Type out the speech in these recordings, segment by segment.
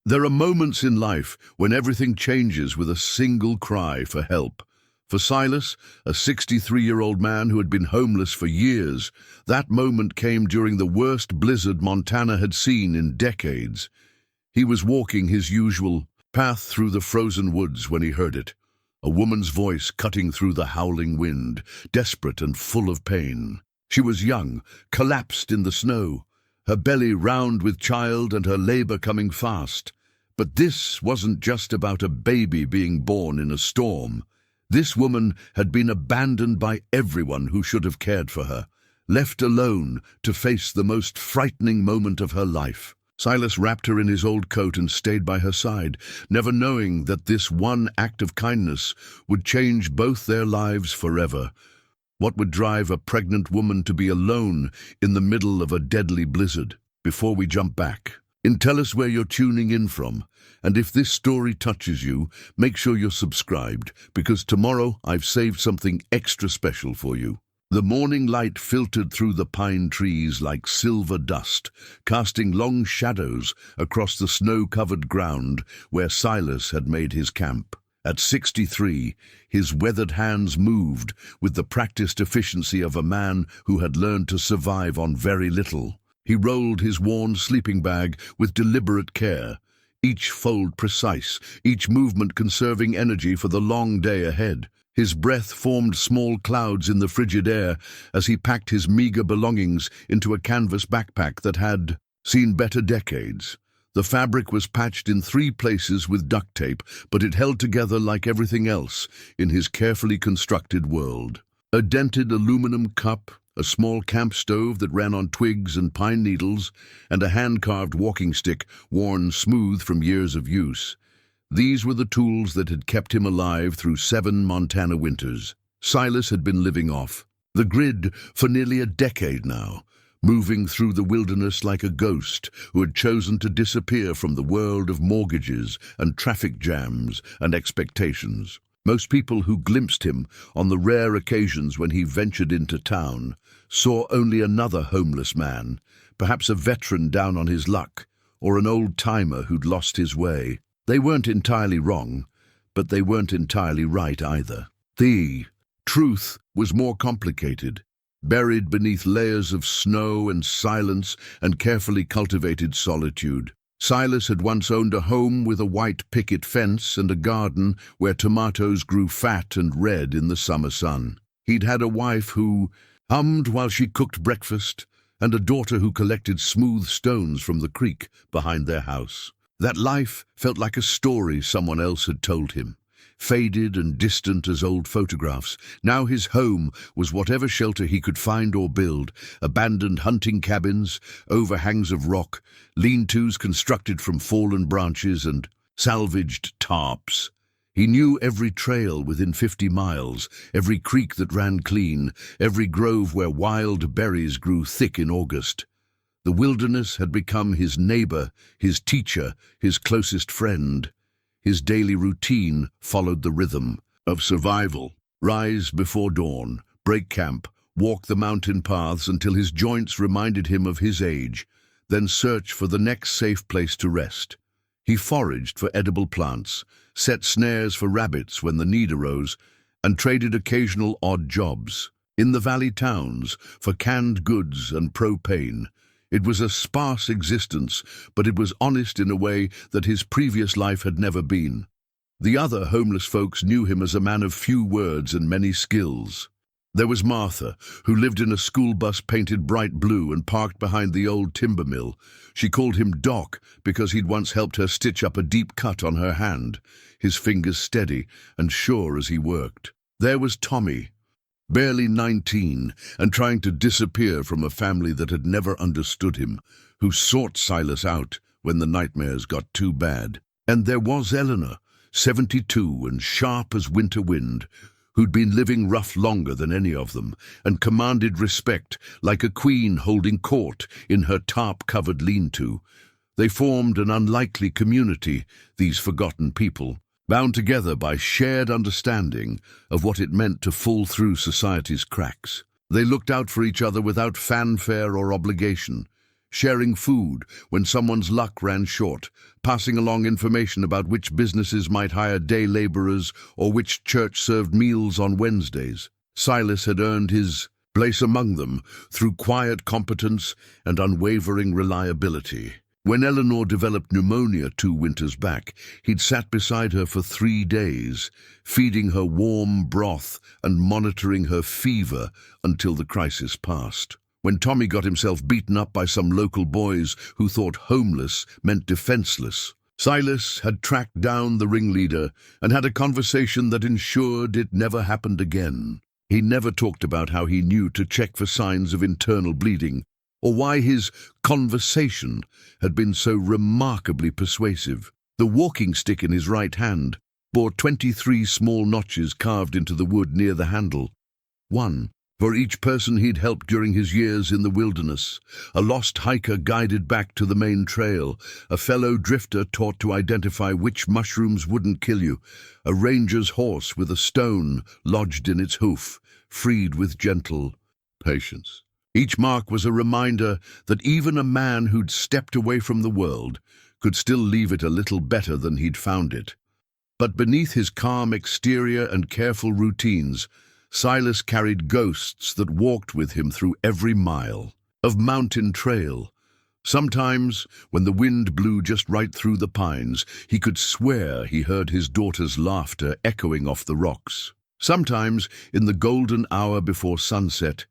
There are moments in life when everything changes with a single cry for help. For Silas, a 63-year-old man who had been homeless for years, that moment came during the worst blizzard Montana had seen in decades. He was walking his usual path through the frozen woods when he heard it. A woman's voice cutting through the howling wind, desperate and full of pain. She was young, collapsed in the snow, her belly round with child and her labor coming fast. But this wasn't just about a baby being born in a storm. This woman had been abandoned by everyone who should have cared for her, left alone to face the most frightening moment of her life. Silas wrapped her in his old coat and stayed by her side, never knowing that this one act of kindness would change both their lives forever. What would drive a pregnant woman to be alone in the middle of a deadly blizzard? Before we jump back, tell us where you're tuning in from, and if this story touches you, make sure you're subscribed, because tomorrow I've saved something extra special for you. The morning light filtered through the pine trees like silver dust, casting long shadows across the snow-covered ground where Silas had made his camp. At 63, his weathered hands moved with the practiced efficiency of a man who had learned to survive on very little. He rolled his worn sleeping bag with deliberate care, each fold precise, each movement conserving energy for the long day ahead. His breath formed small clouds in the frigid air as he packed his meager belongings into a canvas backpack that had seen better decades. The fabric was patched in 3 places with duct tape, but it held together like everything else in his carefully constructed world. A dented aluminum cup, a small camp stove that ran on twigs and pine needles, and a hand-carved walking stick worn smooth from years of use. These were the tools that had kept him alive through 7 Montana winters. Silas had been living off the grid for nearly a decade now, moving through the wilderness like a ghost who had chosen to disappear from the world of mortgages and traffic jams and expectations. Most people who glimpsed him on the rare occasions when he ventured into town saw only another homeless man, perhaps a veteran down on his luck, or an old-timer who'd lost his way. They weren't entirely wrong, but they weren't entirely right either. The truth was more complicated, buried beneath layers of snow and silence and carefully cultivated solitude. Silas had once owned a home with a white picket fence and a garden where tomatoes grew fat and red in the summer sun. He'd had a wife who hummed while she cooked breakfast, and a daughter who collected smooth stones from the creek behind their house. That life felt like a story someone else had told him, faded and distant as old photographs. Now his home was whatever shelter he could find or build: abandoned hunting cabins, overhangs of rock, lean-tos constructed from fallen branches, and salvaged tarps. He knew every trail within 50 miles, every creek that ran clean, every grove where wild berries grew thick in August. The wilderness had become his neighbor, his teacher, his closest friend. His daily routine followed the rhythm of survival. Rise before dawn, break camp, walk the mountain paths until his joints reminded him of his age, then search for the next safe place to rest. He foraged for edible plants, set snares for rabbits when the need arose, and traded occasional odd jobs in the valley towns for canned goods and propane. It was a sparse existence, but it was honest in a way that his previous life had never been. The other homeless folks knew him as a man of few words and many skills. There was Martha, who lived in a school bus painted bright blue and parked behind the old timber mill. She called him Doc because he'd once helped her stitch up a deep cut on her hand, his fingers steady and sure as he worked. There was Tommy, barely 19 and trying to disappear from a family that had never understood him, who sought Silas out when the nightmares got too bad. And there was Eleanor, 72 and sharp as winter wind, who'd been living rough longer than any of them and commanded respect like a queen holding court in her tarp-covered lean-to. They formed an unlikely community, these forgotten people, bound together by shared understanding of what it meant to fall through society's cracks. They looked out for each other without fanfare or obligation, sharing food when someone's luck ran short, passing along information about which businesses might hire day laborers or which church served meals on Wednesdays. Silas had earned his place among them through quiet competence and unwavering reliability. When Eleanor developed pneumonia 2 winters back, he'd sat beside her for 3 days, feeding her warm broth and monitoring her fever until the crisis passed. When Tommy got himself beaten up by some local boys who thought homeless meant defenseless, Silas had tracked down the ringleader and had a conversation that ensured it never happened again. He never talked about how he knew to check for signs of internal bleeding, or why his conversation had been so remarkably persuasive. The walking stick in his right hand bore 23 small notches carved into the wood near the handle. One for each person he'd helped during his years in the wilderness: a lost hiker guided back to the main trail, a fellow drifter taught to identify which mushrooms wouldn't kill you, a ranger's horse with a stone lodged in its hoof, freed with gentle patience. Each mark was a reminder that even a man who'd stepped away from the world could still leave it a little better than he'd found it. But beneath his calm exterior and careful routines, Silas carried ghosts that walked with him through every mile of mountain trail. Sometimes, when the wind blew just right through the pines, he could swear he heard his daughter's laughter echoing off the rocks. Sometimes, in the golden hour before sunset,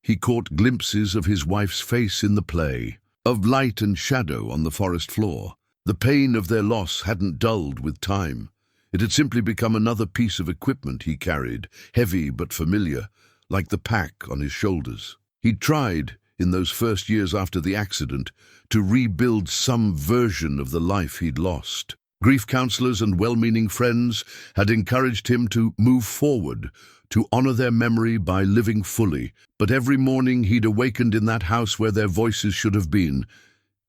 he caught glimpses of his wife's face in the play, of light and shadow on the forest floor. The pain of their loss hadn't dulled with time. It had simply become another piece of equipment he carried, heavy but familiar, like the pack on his shoulders. He'd tried, in those first years after the accident, to rebuild some version of the life he'd lost. Grief counselors and well-meaning friends had encouraged him to move forward, to honor their memory by living fully. But every morning he'd awakened in that house where their voices should have been,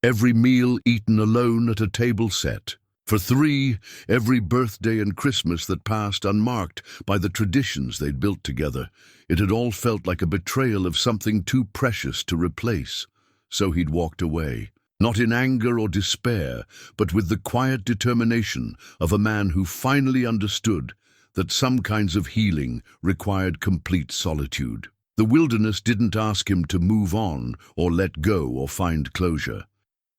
every meal eaten alone at a table set. For 3, every birthday and Christmas that passed unmarked by the traditions they'd built together. It had all felt like a betrayal of something too precious to replace. So he'd walked away, not in anger or despair, but with the quiet determination of a man who finally understood that some kinds of healing required complete solitude. The wilderness didn't ask him to move on or let go or find closure.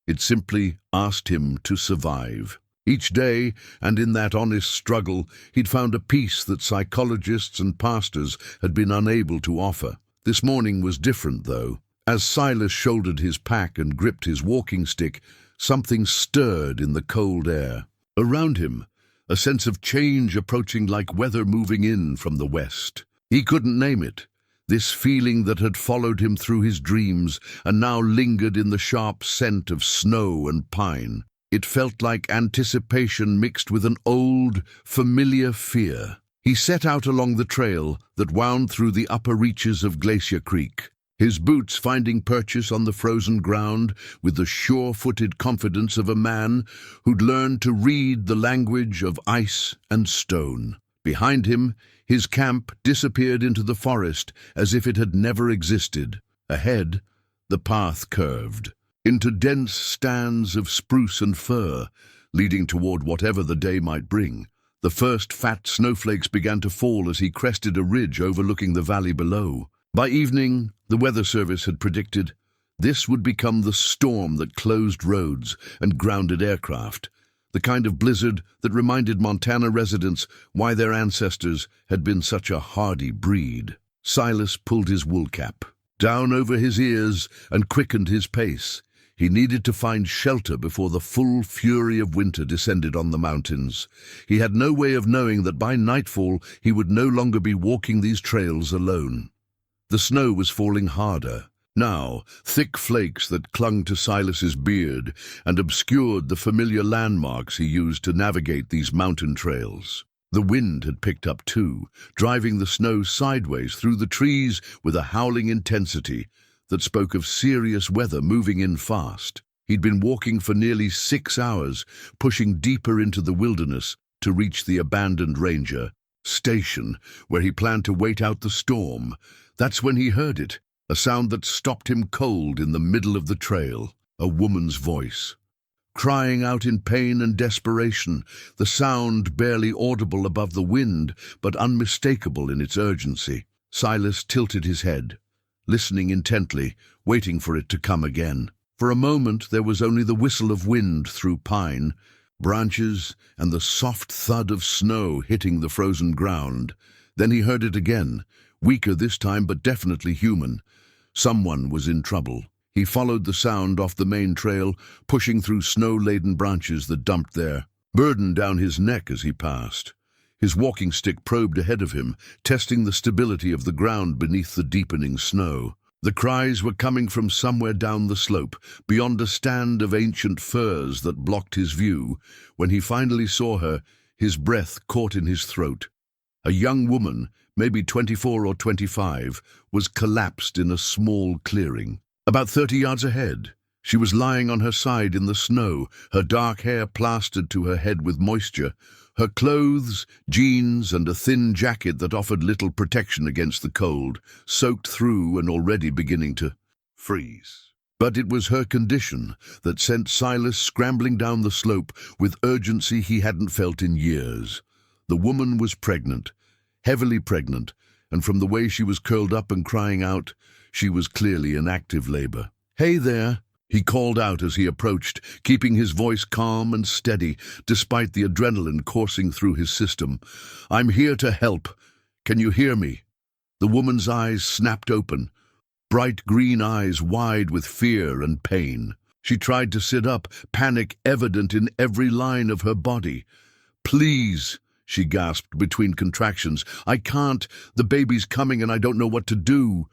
It simply asked him to survive. Each day, and in that honest struggle, he'd found a peace that psychologists and pastors had been unable to offer. This morning was different, though. As Silas shouldered his pack and gripped his walking stick, something stirred in the cold air. Around him, a sense of change approaching like weather moving in from the west. He couldn't name it. This feeling that had followed him through his dreams and now lingered in the sharp scent of snow and pine. It felt like anticipation mixed with an old, familiar fear. He set out along the trail that wound through the upper reaches of Glacier Creek, his boots finding purchase on the frozen ground with the sure-footed confidence of a man who'd learned to read the language of ice and stone. Behind him, his camp disappeared into the forest as if it had never existed. Ahead, the path curved into dense stands of spruce and fir, leading toward whatever the day might bring. The first fat snowflakes began to fall as he crested a ridge overlooking the valley below. By evening, the weather service had predicted this would become the storm that closed roads and grounded aircraft, the kind of blizzard that reminded Montana residents why their ancestors had been such a hardy breed. Silas pulled his wool cap down over his ears and quickened his pace. He needed to find shelter before the full fury of winter descended on the mountains. He had no way of knowing that by nightfall he would no longer be walking these trails alone. The snow was falling harder. Now, thick flakes that clung to Silas's beard and obscured the familiar landmarks he used to navigate these mountain trails. The wind had picked up too, driving the snow sideways through the trees with a howling intensity that spoke of serious weather moving in fast. He'd been walking for nearly 6 hours, pushing deeper into the wilderness to reach the abandoned ranger station where he planned to wait out the storm. That's when he heard it, a sound that stopped him cold in the middle of the trail, a woman's voice. Crying out in pain and desperation, the sound barely audible above the wind, but unmistakable in its urgency. Silas tilted his head, listening intently, waiting for it to come again. For a moment there was only the whistle of wind through pine, branches, and the soft thud of snow hitting the frozen ground. Then he heard it again, weaker this time but definitely human. Someone was in trouble. He followed the sound off the main trail, pushing through snow-laden branches that dumped there, burden down his neck as he passed. His walking stick probed ahead of him, testing the stability of the ground beneath the deepening snow. The cries were coming from somewhere down the slope, beyond a stand of ancient firs that blocked his view. When he finally saw her, his breath caught in his throat. A young woman, maybe 24 or 25, was collapsed in a small clearing. About 30 yards ahead, she was lying on her side in the snow, her dark hair plastered to her head with moisture. Her clothes, jeans, and a thin jacket that offered little protection against the cold, soaked through and already beginning to freeze. But it was her condition that sent Silas scrambling down the slope with urgency he hadn't felt in years. The woman was pregnant, heavily pregnant, and from the way she was curled up and crying out, she was clearly in active labor. "Hey there," he called out as he approached, keeping his voice calm and steady, despite the adrenaline coursing through his system. "I'm here to help. Can you hear me?" The woman's eyes snapped open, bright green eyes wide with fear and pain. She tried to sit up, panic evident in every line of her body. "Please," she gasped between contractions. "I can't. The baby's coming and I don't know what to do."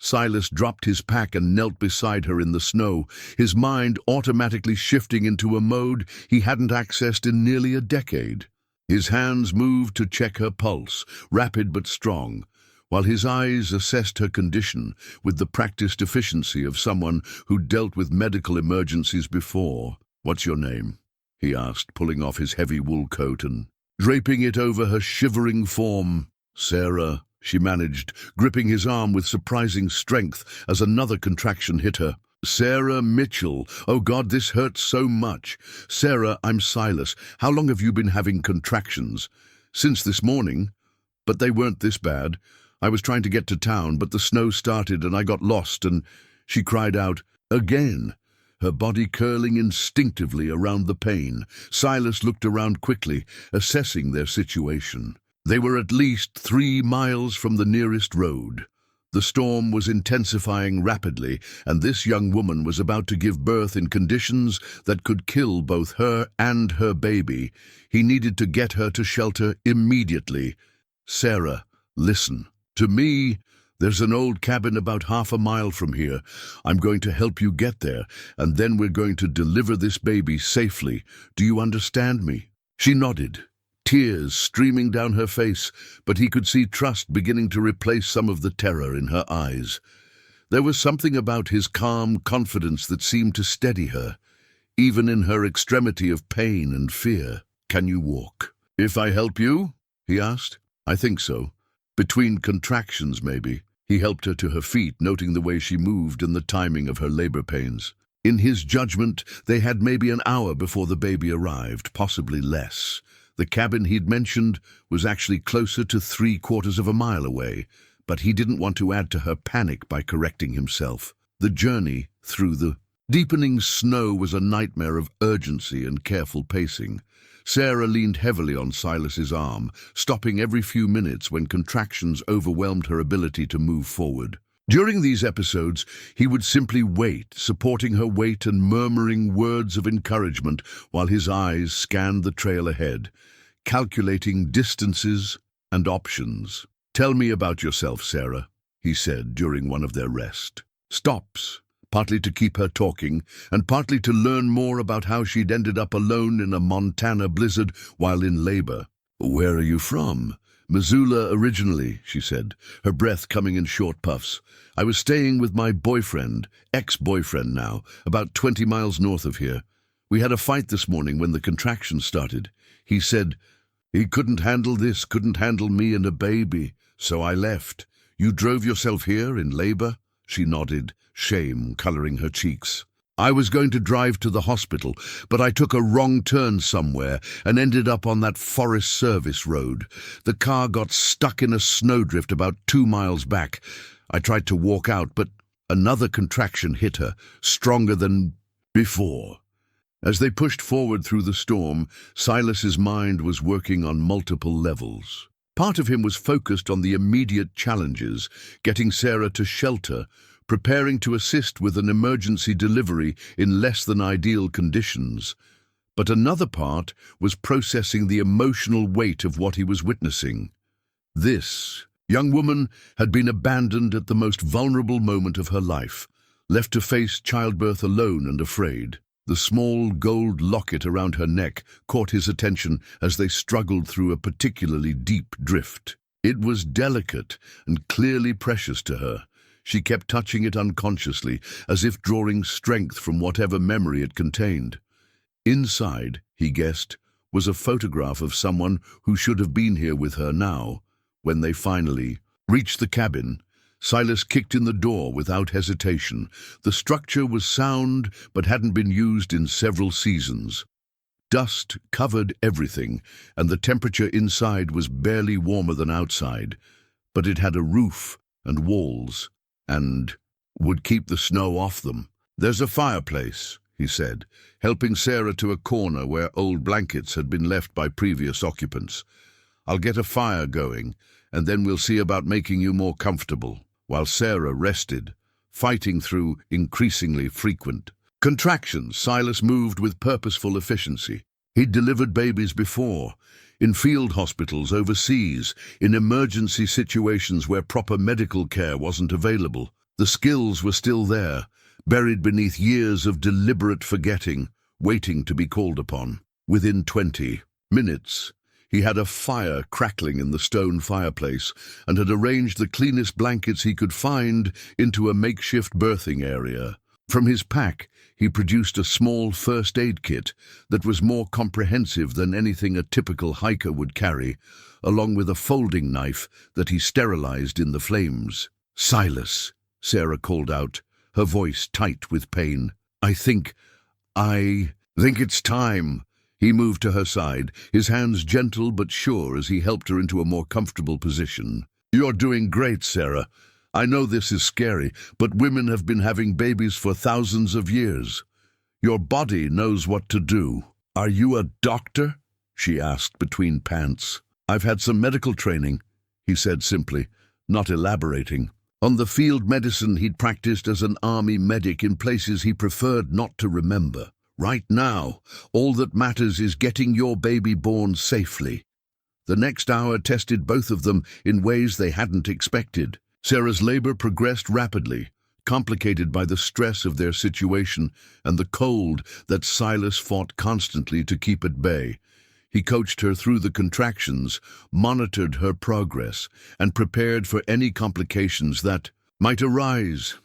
Silas dropped his pack and knelt beside her in the snow, his mind automatically shifting into a mode he hadn't accessed in nearly a decade. His hands moved to check her pulse, rapid but strong, while his eyes assessed her condition with the practiced efficiency of someone who'd dealt with medical emergencies before. "What's your name?" he asked, pulling off his heavy wool coat and draping it over her shivering form. "Sarah," she managed, gripping his arm with surprising strength as another contraction hit her. "Sarah Mitchell. Oh God, this hurts so much. Sarah, I'm Silas. How long have you been having contractions?" "Since this morning. But they weren't this bad. I was trying to get to town, but the snow started and I got lost and—" She cried out, again, her body curling instinctively around the pain. Silas looked around quickly, assessing their situation. They were at least 3 miles from the nearest road. The storm was intensifying rapidly, and this young woman was about to give birth in conditions that could kill both her and her baby. He needed to get her to shelter immediately. "Sarah, listen. To me, there's an old cabin about half a mile from here. I'm going to help you get there, and then we're going to deliver this baby safely. Do you understand me?" She nodded, tears streaming down her face, but he could see trust beginning to replace some of the terror in her eyes. There was something about his calm confidence that seemed to steady her, even in her extremity of pain and fear. "Can you walk?" "If I help you?" he asked. "I think so. Between contractions, maybe." He helped her to her feet, noting the way she moved and the timing of her labor pains. In his judgment, they had maybe an hour before the baby arrived, possibly less. The cabin he'd mentioned was actually closer to 3/4 of a mile away, but he didn't want to add to her panic by correcting himself. The journey through the deepening snow was a nightmare of urgency and careful pacing. Sarah leaned heavily on Silas's arm, stopping every few minutes when contractions overwhelmed her ability to move forward. During these episodes, he would simply wait, supporting her weight and murmuring words of encouragement while his eyes scanned the trail ahead, calculating distances and options. "Tell me about yourself, Sarah," he said during one of their rest stops, partly to keep her talking, and partly to learn more about how she'd ended up alone in a Montana blizzard while in labor. "Where are you from?" "Missoula originally," she said, her breath coming in short puffs. "I was staying with my boyfriend, ex-boyfriend now, about 20 miles north of here. We had a fight this morning when the contractions started. He said he couldn't handle this, couldn't handle me and a baby, so I left." "You drove yourself here in labor?" she nodded, shame coloring her cheeks. "I was going to drive to the hospital, but I took a wrong turn somewhere and ended up on that Forest Service road. The car got stuck in a snowdrift about 2 miles back. I tried to walk out, but another contraction hit her, stronger than before." As they pushed forward through the storm, Silas's mind was working on multiple levels. Part of him was focused on the immediate challenges, getting Sarah to shelter, preparing to assist with an emergency delivery in less than ideal conditions. But another part was processing the emotional weight of what he was witnessing. This young woman had been abandoned at the most vulnerable moment of her life, left to face childbirth alone and afraid. The small gold locket around her neck caught his attention as they struggled through a particularly deep drift. It was delicate and clearly precious to her. She kept touching it unconsciously, as if drawing strength from whatever memory it contained. Inside, he guessed, was a photograph of someone who should have been here with her now. When they finally reached the cabin, Silas kicked in the door without hesitation. The structure was sound but hadn't been used in several seasons. Dust covered everything, and the temperature inside was barely warmer than outside. But it had a roof and walls, and would keep the snow off them. "There's a fireplace," he said, helping Sarah to a corner where old blankets had been left by previous occupants. "I'll get a fire going, and then we'll see about making you more comfortable." While Sarah rested, fighting through increasingly frequent contractions, Silas moved with purposeful efficiency. He'd delivered babies before, in field hospitals overseas, in emergency situations where proper medical care wasn't available. The skills were still there, buried beneath years of deliberate forgetting, waiting to be called upon. Within 20 minutes, he had a fire crackling in the stone fireplace and had arranged the cleanest blankets he could find into a makeshift birthing area. From his pack, he produced a small first aid kit that was more comprehensive than anything a typical hiker would carry, along with a folding knife that he sterilized in the flames. "Silas," Sarah called out, her voice tight with pain. I think it's time." He moved to her side, his hands gentle but sure as he helped her into a more comfortable position. "You're doing great, Sarah. I know this is scary, but women have been having babies for thousands of years. Your body knows what to do." "Are you a doctor?" she asked between pants. "I've had some medical training," he said simply, not elaborating. On the field medicine he'd practiced as an army medic in places he preferred not to remember. Right now, all that matters is getting your baby born safely. The next hour tested both of them in ways they hadn't expected. Sarah's labor progressed rapidly, complicated by the stress of their situation and the cold that Silas fought constantly to keep at bay. He coached her through the contractions, monitored her progress, and prepared for any complications that might arise.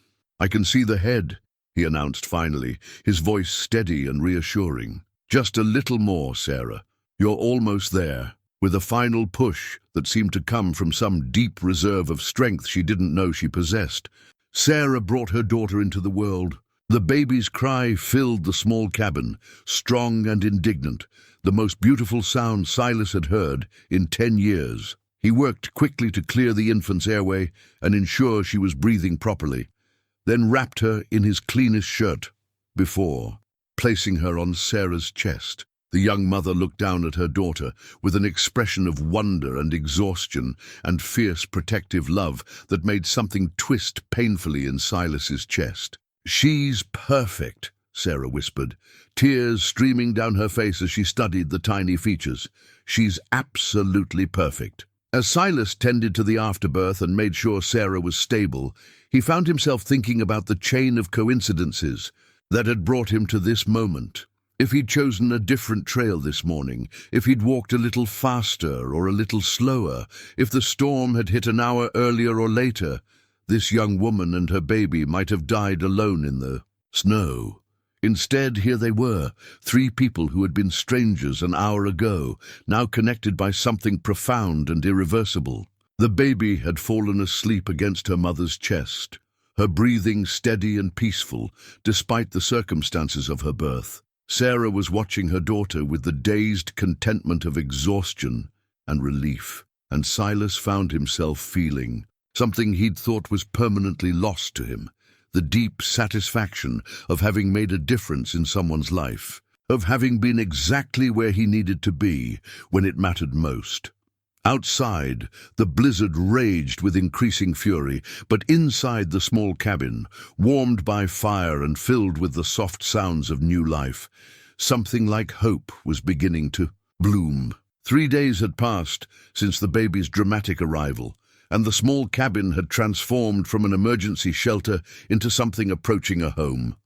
"I can see the head," he announced finally, his voice steady and reassuring. "Just a little more, Sarah. You're almost there." With a final push that seemed to come from some deep reserve of strength she didn't know she possessed, Sarah brought her daughter into the world. The baby's cry filled the small cabin, strong and indignant, the most beautiful sound Silas had heard in 10 years. He worked quickly to clear the infant's airway and ensure she was breathing properly, then wrapped her in his cleanest shirt before placing her on Sarah's chest. The young mother looked down at her daughter with an expression of wonder and exhaustion and fierce protective love that made something twist painfully in Silas's chest. "She's perfect," Sarah whispered, tears streaming down her face as she studied the tiny features. "She's absolutely perfect." As Silas tended to the afterbirth and made sure Sarah was stable, he found himself thinking about the chain of coincidences that had brought him to this moment. If he'd chosen a different trail this morning, if he'd walked a little faster or a little slower, if the storm had hit an hour earlier or later, this young woman and her baby might have died alone in the snow. Instead, here they were, 3 people who had been strangers an hour ago, now connected by something profound and irreversible. The baby had fallen asleep against her mother's chest, her breathing steady and peaceful, despite the circumstances of her birth. Sarah was watching her daughter with the dazed contentment of exhaustion and relief, and Silas found himself feeling something he'd thought was permanently lost to him, the deep satisfaction of having made a difference in someone's life, of having been exactly where he needed to be when it mattered most. Outside, the blizzard raged with increasing fury, but inside the small cabin, warmed by fire and filled with the soft sounds of new life, something like hope was beginning to bloom. 3 days had passed since the baby's dramatic arrival, and the small cabin had transformed from an emergency shelter into something approaching a home.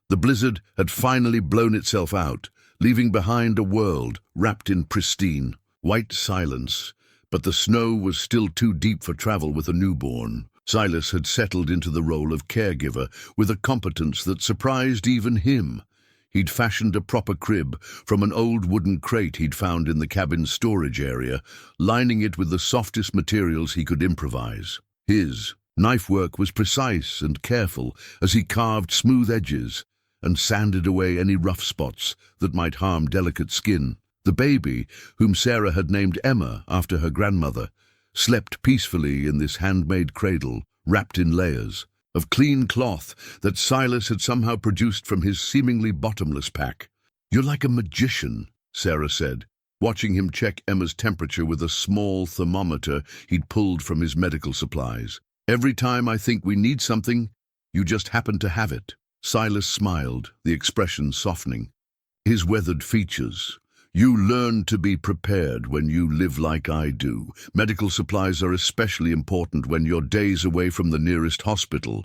The blizzard had finally blown itself out, leaving behind a world wrapped in pristine, white silence, but the snow was still too deep for travel with a newborn. Silas had settled into the role of caregiver with a competence that surprised even him. He'd fashioned a proper crib from an old wooden crate he'd found in the cabin's storage area, lining it with the softest materials he could improvise. His knife work was precise and careful as he carved smooth edges and sanded away any rough spots that might harm delicate skin. The baby, whom Sarah had named Emma after her grandmother, slept peacefully in this handmade cradle, wrapped in layers of clean cloth that Silas had somehow produced from his seemingly bottomless pack. "You're like a magician," Sarah said, watching him check Emma's temperature with a small thermometer he'd pulled from his medical supplies. "Every time I think we need something, you just happen to have it." Silas smiled, the expression softening his weathered features. "You learn to be prepared when you live like I do. Medical supplies are especially important when you're days away from the nearest hospital."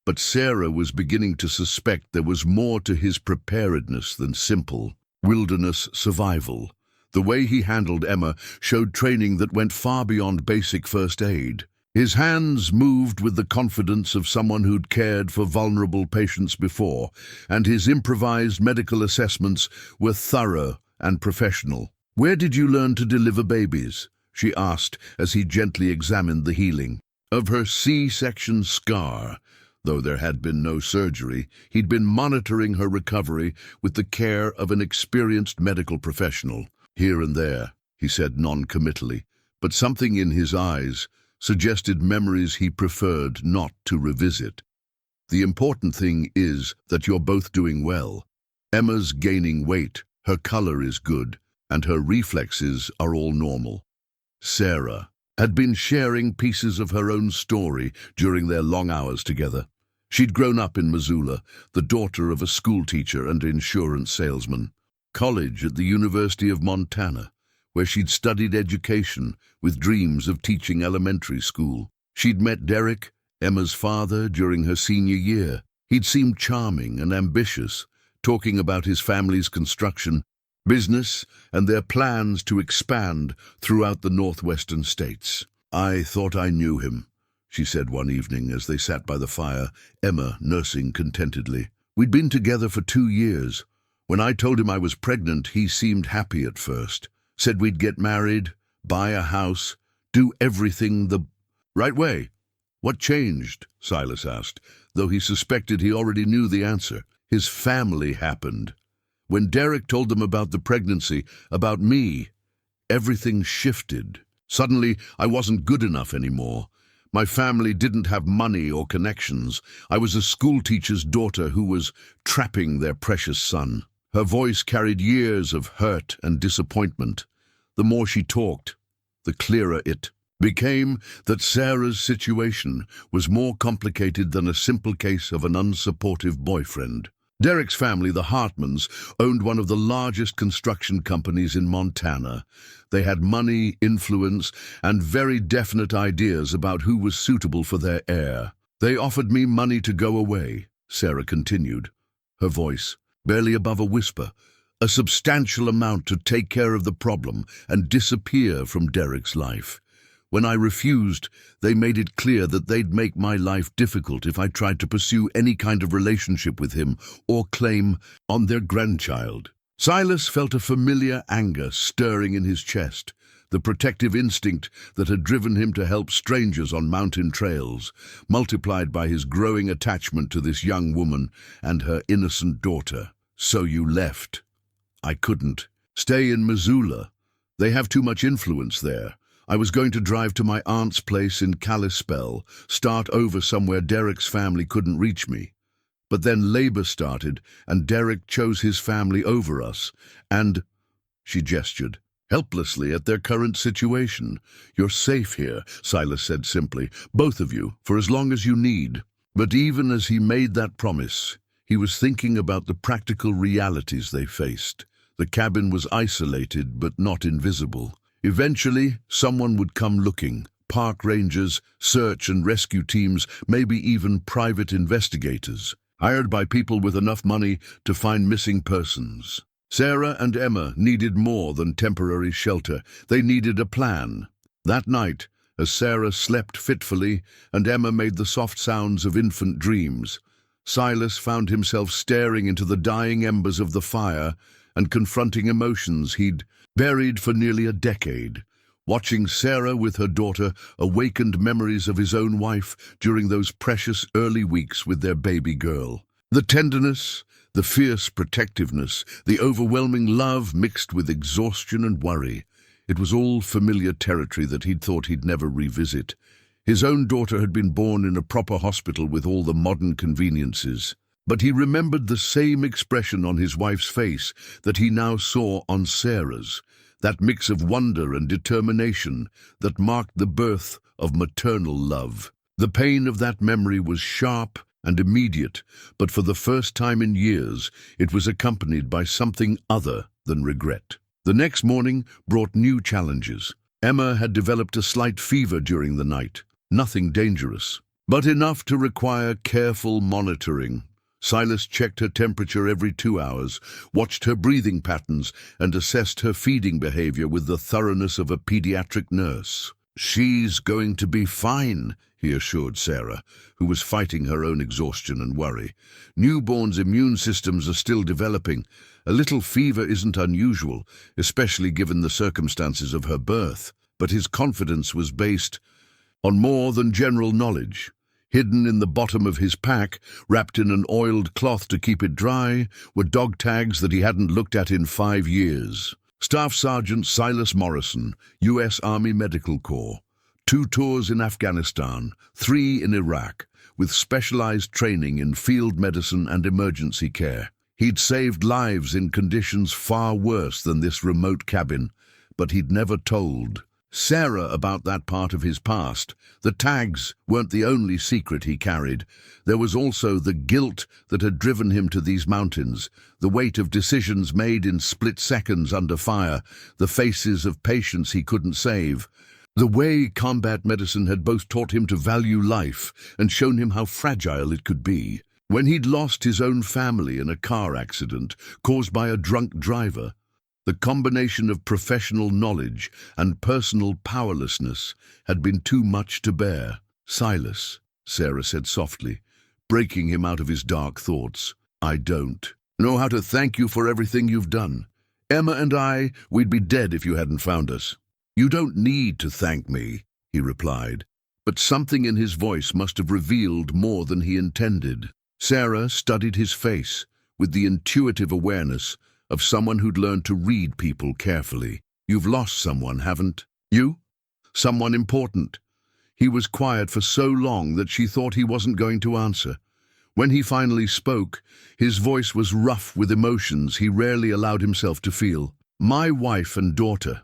But Sarah was beginning to suspect there was more to his preparedness than simple wilderness survival. The way he handled Emma showed training that went far beyond basic first aid. His hands moved with the confidence of someone who'd cared for vulnerable patients before, and his improvised medical assessments were thorough and professional. "Where did you learn to deliver babies?" she asked as he gently examined the healing of her C-section scar. Though there had been no surgery, he'd been monitoring her recovery with the care of an experienced medical professional. "Here and there," he said non-committally, but something in his eyes suggested memories he preferred not to revisit. "The important thing is that you're both doing well. Emma's gaining weight, her color is good, and her reflexes are all normal." Sarah had been sharing pieces of her own story during their long hours together. She'd grown up in Missoula, the daughter of a schoolteacher and insurance salesman. College at the University of Montana, where she'd studied education with dreams of teaching elementary school. She'd met Derek, Emma's father, during her senior year. He'd seemed charming and ambitious, talking about his family's construction, business, and their plans to expand throughout the northwestern states. "I thought I knew him," she said one evening as they sat by the fire, Emma nursing contentedly. "We'd been together for 2 years. When I told him I was pregnant, he seemed happy at first. Said we'd get married, buy a house, do everything the right way." "What changed?" Silas asked, though he suspected he already knew the answer. "His family happened. When Derek told them about the pregnancy, about me, everything shifted. Suddenly, I wasn't good enough anymore. My family didn't have money or connections. I was a schoolteacher's daughter who was trapping their precious son." Her voice carried years of hurt and disappointment. The more she talked, the clearer it became that Sarah's situation was more complicated than a simple case of an unsupportive boyfriend. Derek's family, the Hartmans, owned one of the largest construction companies in Montana. They had money, influence, and very definite ideas about who was suitable for their heir. "They offered me money to go away," Sarah continued, her voice barely above a whisper, "a substantial amount to take care of the problem and disappear from Derek's life. When I refused, they made it clear that they'd make my life difficult if I tried to pursue any kind of relationship with him or claim on their grandchild." Silas felt a familiar anger stirring in his chest, the protective instinct that had driven him to help strangers on mountain trails, multiplied by his growing attachment to this young woman and her innocent daughter. "So you left." "I couldn't. Stay in Missoula. They have too much influence there. I was going to drive to my aunt's place in Kalispell, start over somewhere Derek's family couldn't reach me. But then labor started, and Derek chose his family over us, and—" She gestured helplessly at their current situation. "You're safe here," Silas said simply, "both of you, for as long as you need." But even as he made that promise, he was thinking about the practical realities they faced. The cabin was isolated, but not invisible. Eventually, someone would come looking. Park rangers, search and rescue teams, maybe even private investigators, hired by people with enough money to find missing persons. Sarah and Emma needed more than temporary shelter. They needed a plan. That night, as Sarah slept fitfully and Emma made the soft sounds of infant dreams, Silas found himself staring into the dying embers of the fire and confronting emotions he'd buried for nearly a decade. Watching Sarah with her daughter awakened memories of his own wife during those precious early weeks with their baby girl. The tenderness, the fierce protectiveness, the overwhelming love mixed with exhaustion and worry. It was all familiar territory that he'd thought he'd never revisit. His own daughter had been born in a proper hospital with all the modern conveniences. But he remembered the same expression on his wife's face that he now saw on Sarah's, that mix of wonder and determination that marked the birth of maternal love. The pain of that memory was sharp and immediate, but for the first time in years, it was accompanied by something other than regret. The next morning brought new challenges. Emma had developed a slight fever during the night, nothing dangerous, but enough to require careful monitoring. Silas checked her temperature every 2 hours, watched her breathing patterns, and assessed her feeding behavior with the thoroughness of a pediatric nurse. "She's going to be fine," he assured Sarah, who was fighting her own exhaustion and worry. "Newborns' immune systems are still developing. A little fever isn't unusual, especially given the circumstances of her birth." But his confidence was based on more than general knowledge. Hidden in the bottom of his pack, wrapped in an oiled cloth to keep it dry, were dog tags that he hadn't looked at in 5 years. Staff Sergeant Silas Morrison, U.S. Army Medical Corps. 2 tours in Afghanistan, 3 in Iraq, with specialized training in field medicine and emergency care. He'd saved lives in conditions far worse than this remote cabin, but he'd never told Sarah about that part of his past. The tags weren't the only secret he carried. There was also the guilt that had driven him to these mountains, the weight of decisions made in split seconds under fire, the faces of patients he couldn't save. The way combat medicine had both taught him to value life and shown him how fragile it could be. When he'd lost his own family in a car accident caused by a drunk driver, the combination of professional knowledge and personal powerlessness had been too much to bear. "Silas," Sarah said softly, breaking him out of his dark thoughts, "I don't know how to thank you for everything you've done. Emma and we'd be dead if you hadn't found us." "You don't need to thank me," he replied, but something in his voice must have revealed more than he intended. Sarah studied his face with the intuitive awareness of someone who'd learned to read people carefully. "You've lost someone, haven't you? Someone important." He was quiet for so long that she thought he wasn't going to answer. When he finally spoke, his voice was rough with emotions he rarely allowed himself to feel. "My wife and daughter.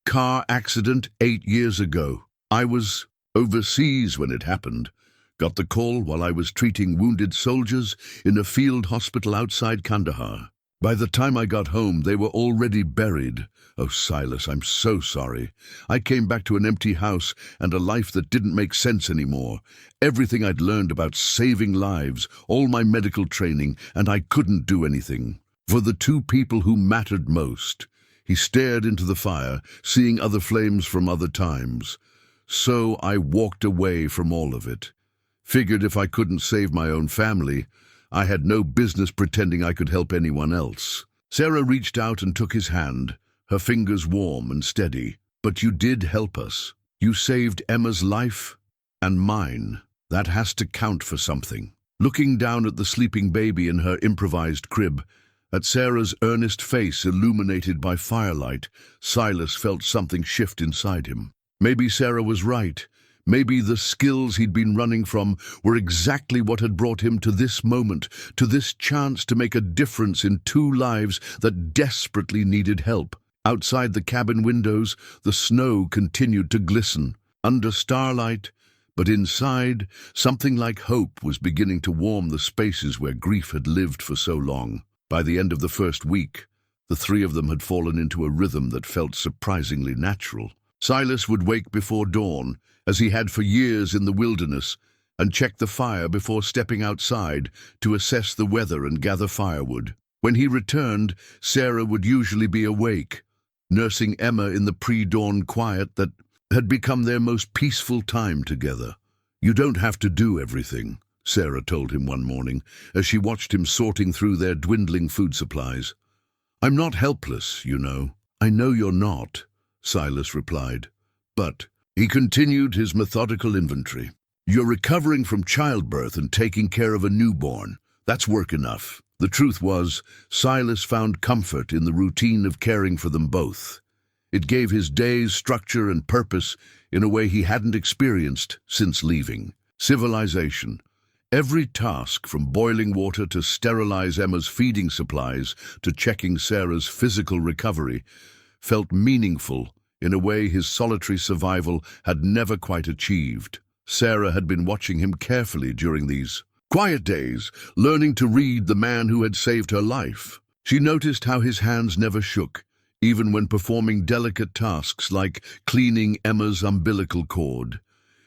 Car accident 8 years ago. I was overseas when it happened. Got the call while I was treating wounded soldiers in a field hospital outside Kandahar. By the time I got home, they were already buried. Oh, Silas, I'm so sorry. I came back to an empty house and a life that didn't make sense anymore. Everything I'd learned about saving lives, all my medical training, and I couldn't do anything. For the 2 people who mattered most." He stared into the fire, seeing other flames from other times. "So I walked away from all of it. Figured if I couldn't save my own family, I had no business pretending I could help anyone else." Sarah reached out and took his hand, her fingers warm and steady. But you did help us. You saved Emma's life and mine. That has to count for something." Looking down at the sleeping baby in her improvised crib, at Sarah's earnest face illuminated by firelight, Silas felt something shift inside him. Maybe Sarah was right. Maybe the skills he'd been running from were exactly what had brought him to this moment, to this chance to make a difference in two lives that desperately needed help. Outside the cabin windows, the snow continued to glisten under starlight, but inside, something like hope was beginning to warm the spaces where grief had lived for so long. By the end of the first week, the three of them had fallen into a rhythm that felt surprisingly natural. Silas would wake before dawn, as he had for years in the wilderness, and check the fire before stepping outside to assess the weather and gather firewood. When he returned, Sarah would usually be awake, nursing Emma in the pre-dawn quiet that had become their most peaceful time together. "You don't have to do everything," Sarah told him one morning, as she watched him sorting through their dwindling food supplies. "I'm not helpless, you know." "I know you're not," Silas replied. "But," he continued his methodical inventory, "you're recovering from childbirth and taking care of a newborn. That's work enough." The truth was, Silas found comfort in the routine of caring for them both. It gave his days structure and purpose in a way he hadn't experienced since leaving civilization. Every task, from boiling water to sterilize Emma's feeding supplies to checking Sarah's physical recovery, felt meaningful in a way his solitary survival had never quite achieved. Sarah had been watching him carefully during these quiet days, learning to read the man who had saved her life. She noticed how his hands never shook, even when performing delicate tasks like cleaning Emma's umbilical cord.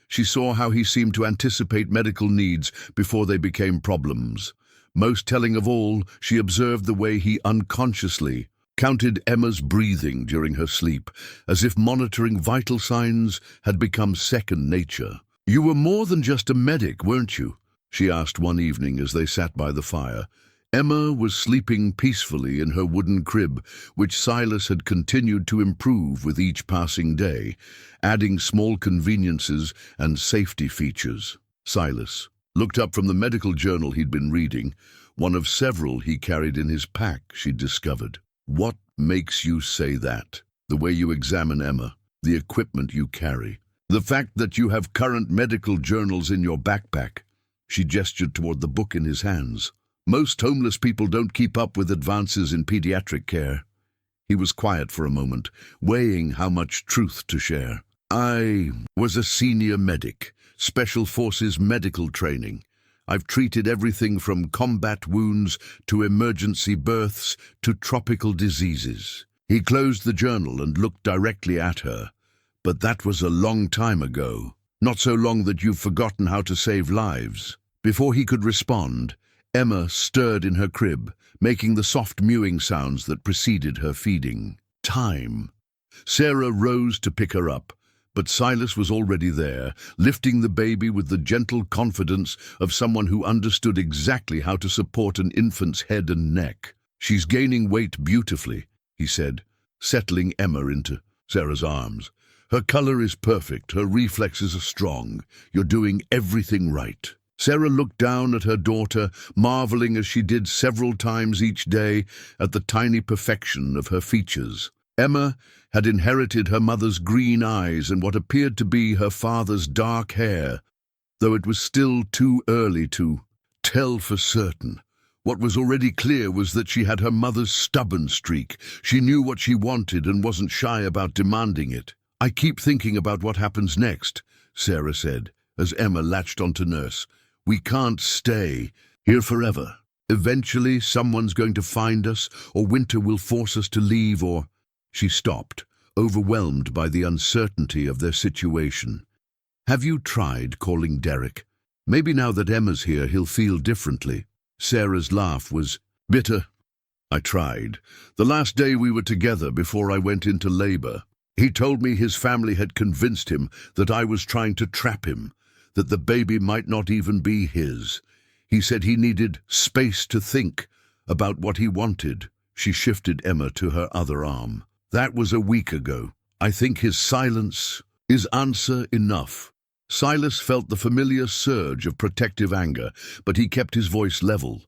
She saw how he seemed to anticipate medical needs before they became problems. Most telling of all, she observed the way he unconsciously counted Emma's breathing during her sleep, as if monitoring vital signs had become second nature. "You were more than just a medic, weren't you?" she asked one evening as they sat by the fire. Emma was sleeping peacefully in her wooden crib, which Silas had continued to improve with each passing day, adding small conveniences and safety features. Silas looked up from the medical journal he'd been reading, one of several he carried in his pack, she'd discovered. "What makes you say that? The way you examine Emma, the equipment you carry, the fact that you have current medical journals in your backpack." She gestured toward the book in his hands. "Most homeless people don't keep up with advances in pediatric care." He was quiet for a moment, weighing how much truth to share. "I was a senior medic, Special Forces medical training. I've treated everything from combat wounds to emergency births to tropical diseases." He closed the journal and looked directly at her. "But that was a long time ago. Not so long that you've forgotten how to save lives." Before he could respond, Emma stirred in her crib, making the soft mewing sounds that preceded her feeding. Time. Sarah rose to pick her up, but Silas was already there, lifting the baby with the gentle confidence of someone who understood exactly how to support an infant's head and neck. "She's gaining weight beautifully," he said, settling Emma into Sarah's arms. "Her color is perfect, her reflexes are strong. You're doing everything right." Sarah looked down at her daughter, marveling as she did several times each day at the tiny perfection of her features. Emma had inherited her mother's green eyes and what appeared to be her father's dark hair, though it was still too early to tell for certain. What was already clear was that she had her mother's stubborn streak. She knew what she wanted and wasn't shy about demanding it. "I keep thinking about what happens next," Sarah said, as Emma latched onto nurse. "We can't stay here forever. Eventually, someone's going to find us, or winter will force us to leave, or—" She stopped, overwhelmed by the uncertainty of their situation. "Have you tried calling Derek? Maybe now that Emma's here, he'll feel differently." Sarah's laugh was bitter. "I tried. The last day we were together before I went into labor. He told me his family had convinced him that I was trying to trap him, that the baby might not even be his. He said he needed space to think about what he wanted." She shifted Emma to her other arm. "That was a week ago. I think his silence is answer enough. Silas felt the familiar surge of protective anger, but he kept his voice level.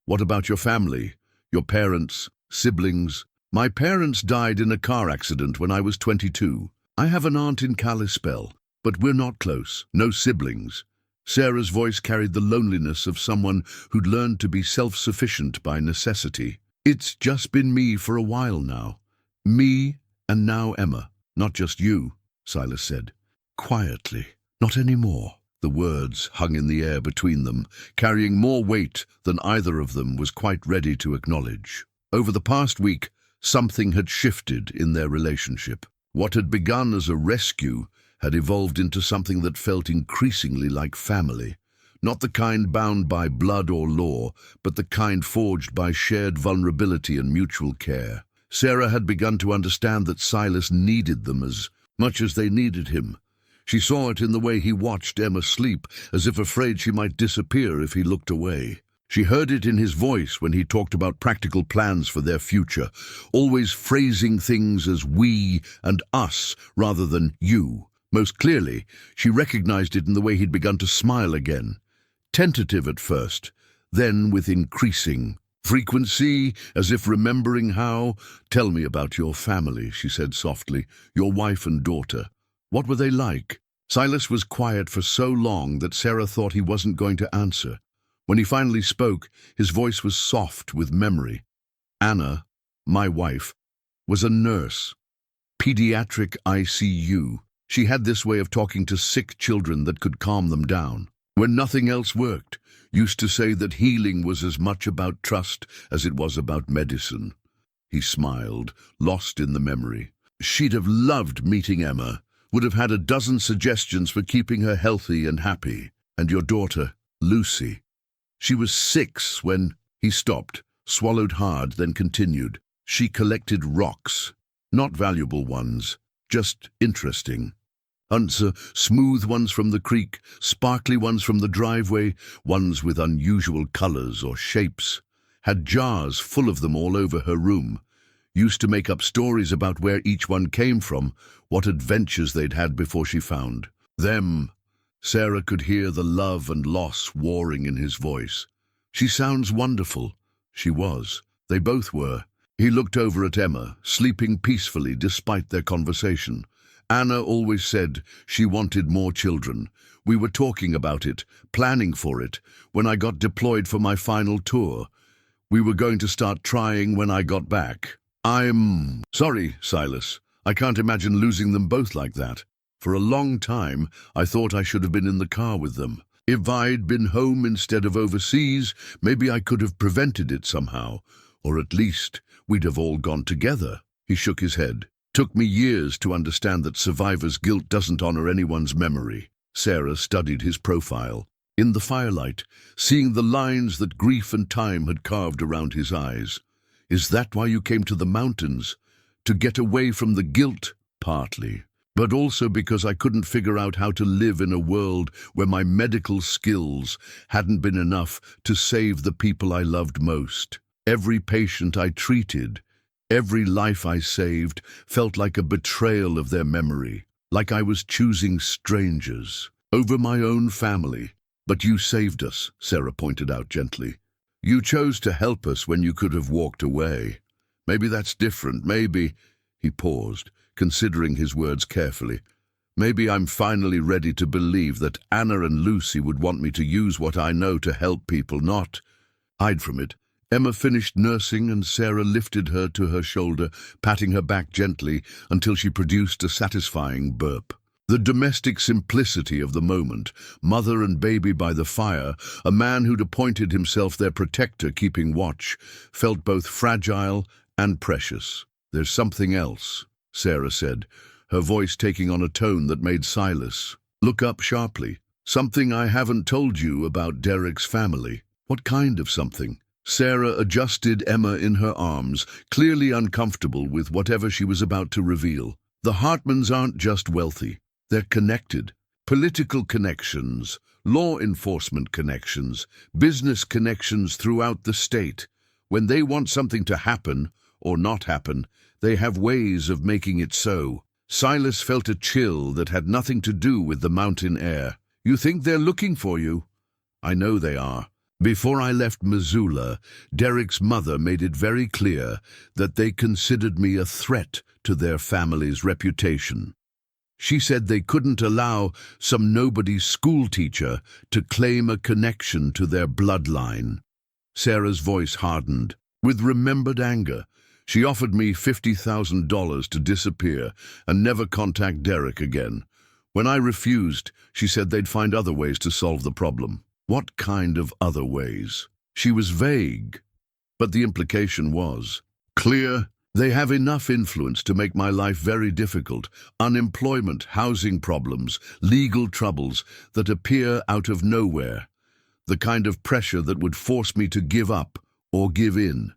What about your family? Your parents, siblings? My parents died in a car accident when I was 22. I have an aunt in Kalispell, but we're not close. No siblings. Sarah's voice carried the loneliness of someone who'd learned to be self-sufficient by necessity. It's just been me for a while now. Me and now Emma. Not just you, Silas said. Quietly. Not anymore. The words hung in the air between them, carrying more weight than either of them was quite ready to acknowledge. Over the past week, something had shifted in their relationship. What had begun as a rescue had evolved into something that felt increasingly like family. Not the kind bound by blood or law, but the kind forged by shared vulnerability and mutual care. Sarah had begun to understand that Silas needed them as much as they needed him. She saw it in the way he watched Emma sleep, as if afraid she might disappear if he looked away. She heard it in his voice when he talked about practical plans for their future, always phrasing things as we and us rather than you. Most clearly, she recognized it in the way he'd begun to smile again. Tentative at first, then with increasing frequency, as if remembering how. Tell me about your family, she said softly, your wife and daughter. What were they like? Silas was quiet for so long that Sarah thought he wasn't going to answer. When he finally spoke, his voice was soft with memory. Anna, my wife, was a nurse. Pediatric ICU. She had this way of talking to sick children that could calm them down. When nothing else worked, used to say that healing was as much about trust as it was about medicine. He smiled, lost in the memory. She'd have loved meeting Emma. Would have had a dozen suggestions for keeping her healthy and happy. And your daughter, Lucy. She was 6 when he stopped, swallowed hard, then continued. She collected rocks, not valuable ones, just interesting. Answer, smooth ones from the creek, sparkly ones from the driveway, ones with unusual colors or shapes. Had jars full of them all over her room. Used to make up stories about where each one came from, what adventures they'd had before she found them. Sarah could hear the love and loss warring in his voice. She sounds wonderful. She was. They both were. He looked over at Emma, sleeping peacefully despite their conversation. Anna always said she wanted more children. We were talking about it, planning for it, when I got deployed for my final tour. We were going to start trying when I got back. I'm sorry, Silas. I can't imagine losing them both like that. For a long time, I thought I should have been in the car with them. If I'd been home instead of overseas, maybe I could have prevented it somehow. Or at least, we'd have all gone together. He shook his head. Took me years to understand that survivor's guilt doesn't honor anyone's memory. Sarah studied his profile. In the firelight, seeing the lines that grief and time had carved around his eyes. Is that why you came to the mountains? To get away from the guilt? Partly. But also because I couldn't figure out how to live in a world where my medical skills hadn't been enough to save the people I loved most. Every patient I treated, every life I saved, felt like a betrayal of their memory, like I was choosing strangers over my own family. But you saved us, Sarah pointed out gently. You chose to help us when you could have walked away. Maybe that's different, maybe. He paused, considering his words carefully. Maybe I'm finally ready to believe that Anna and Lucy would want me to use what I know to help people, not hide from it. Emma finished nursing and Sarah lifted her to her shoulder, patting her back gently until she produced a satisfying burp. The domestic simplicity of the moment, mother and baby by the fire, a man who'd appointed himself their protector keeping watch, felt both fragile and precious. There's something else, Sarah said, her voice taking on a tone that made Silas look up sharply. Something I haven't told you about Derek's family. What kind of something? Sarah adjusted Emma in her arms, clearly uncomfortable with whatever she was about to reveal. The Hartmans aren't just wealthy. They're connected. Political connections, law enforcement connections, business connections throughout the state. When they want something to happen, or not happen, they have ways of making it so. Silas felt a chill that had nothing to do with the mountain air. "You think they're looking for you?" "I know they are. Before I left Missoula, Derek's mother made it very clear that they considered me a threat to their family's reputation. She said they couldn't allow some nobody schoolteacher to claim a connection to their bloodline." Sarah's voice hardened. With remembered anger, she offered me $50,000 to disappear and never contact Derek again. When I refused, she said they'd find other ways to solve the problem. What kind of other ways? She was vague, but the implication was clear. They have enough influence to make my life very difficult. Unemployment, housing problems, legal troubles that appear out of nowhere. The kind of pressure that would force me to give up or give in.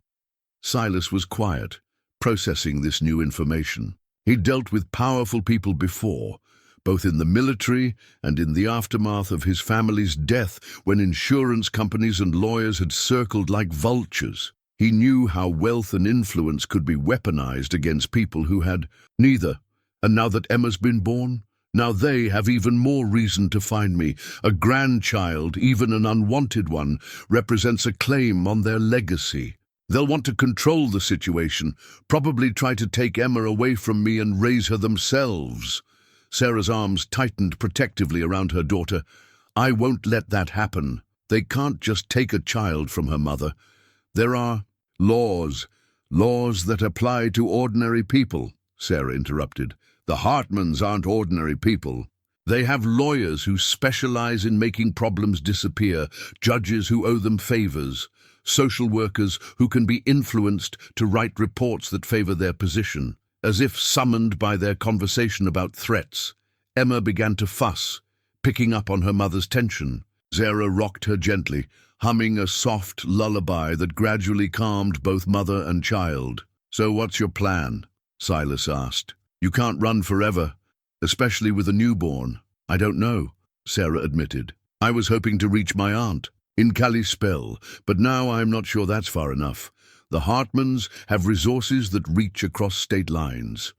Silas was quiet, processing this new information. He'd dealt with powerful people before, both in the military and in the aftermath of his family's death, when insurance companies and lawyers had circled like vultures. He knew how wealth and influence could be weaponized against people who had neither. And now that Emma's been born, now they have even more reason to find me. A grandchild, even an unwanted one, represents a claim on their legacy. They'll want to control the situation, probably try to take Emma away from me and raise her themselves. Sarah's arms tightened protectively around her daughter. "I won't let that happen. They can't just take a child from her mother. There are laws that apply to ordinary people," Sarah interrupted. "The Hartmans aren't ordinary people. They have lawyers who specialize in making problems disappear, judges who owe them favors, social workers who can be influenced to write reports that favor their position." As if summoned by their conversation about threats, Emma began to fuss, picking up on her mother's tension. Sarah rocked her gently, humming a soft lullaby that gradually calmed both mother and child. "So what's your plan?" Silas asked. "You can't run forever, especially with a newborn." "I don't know," Sarah admitted. "I was hoping to reach my aunt in Kalispell, but now I'm not sure that's far enough. The Hartmans have resources that reach across state lines."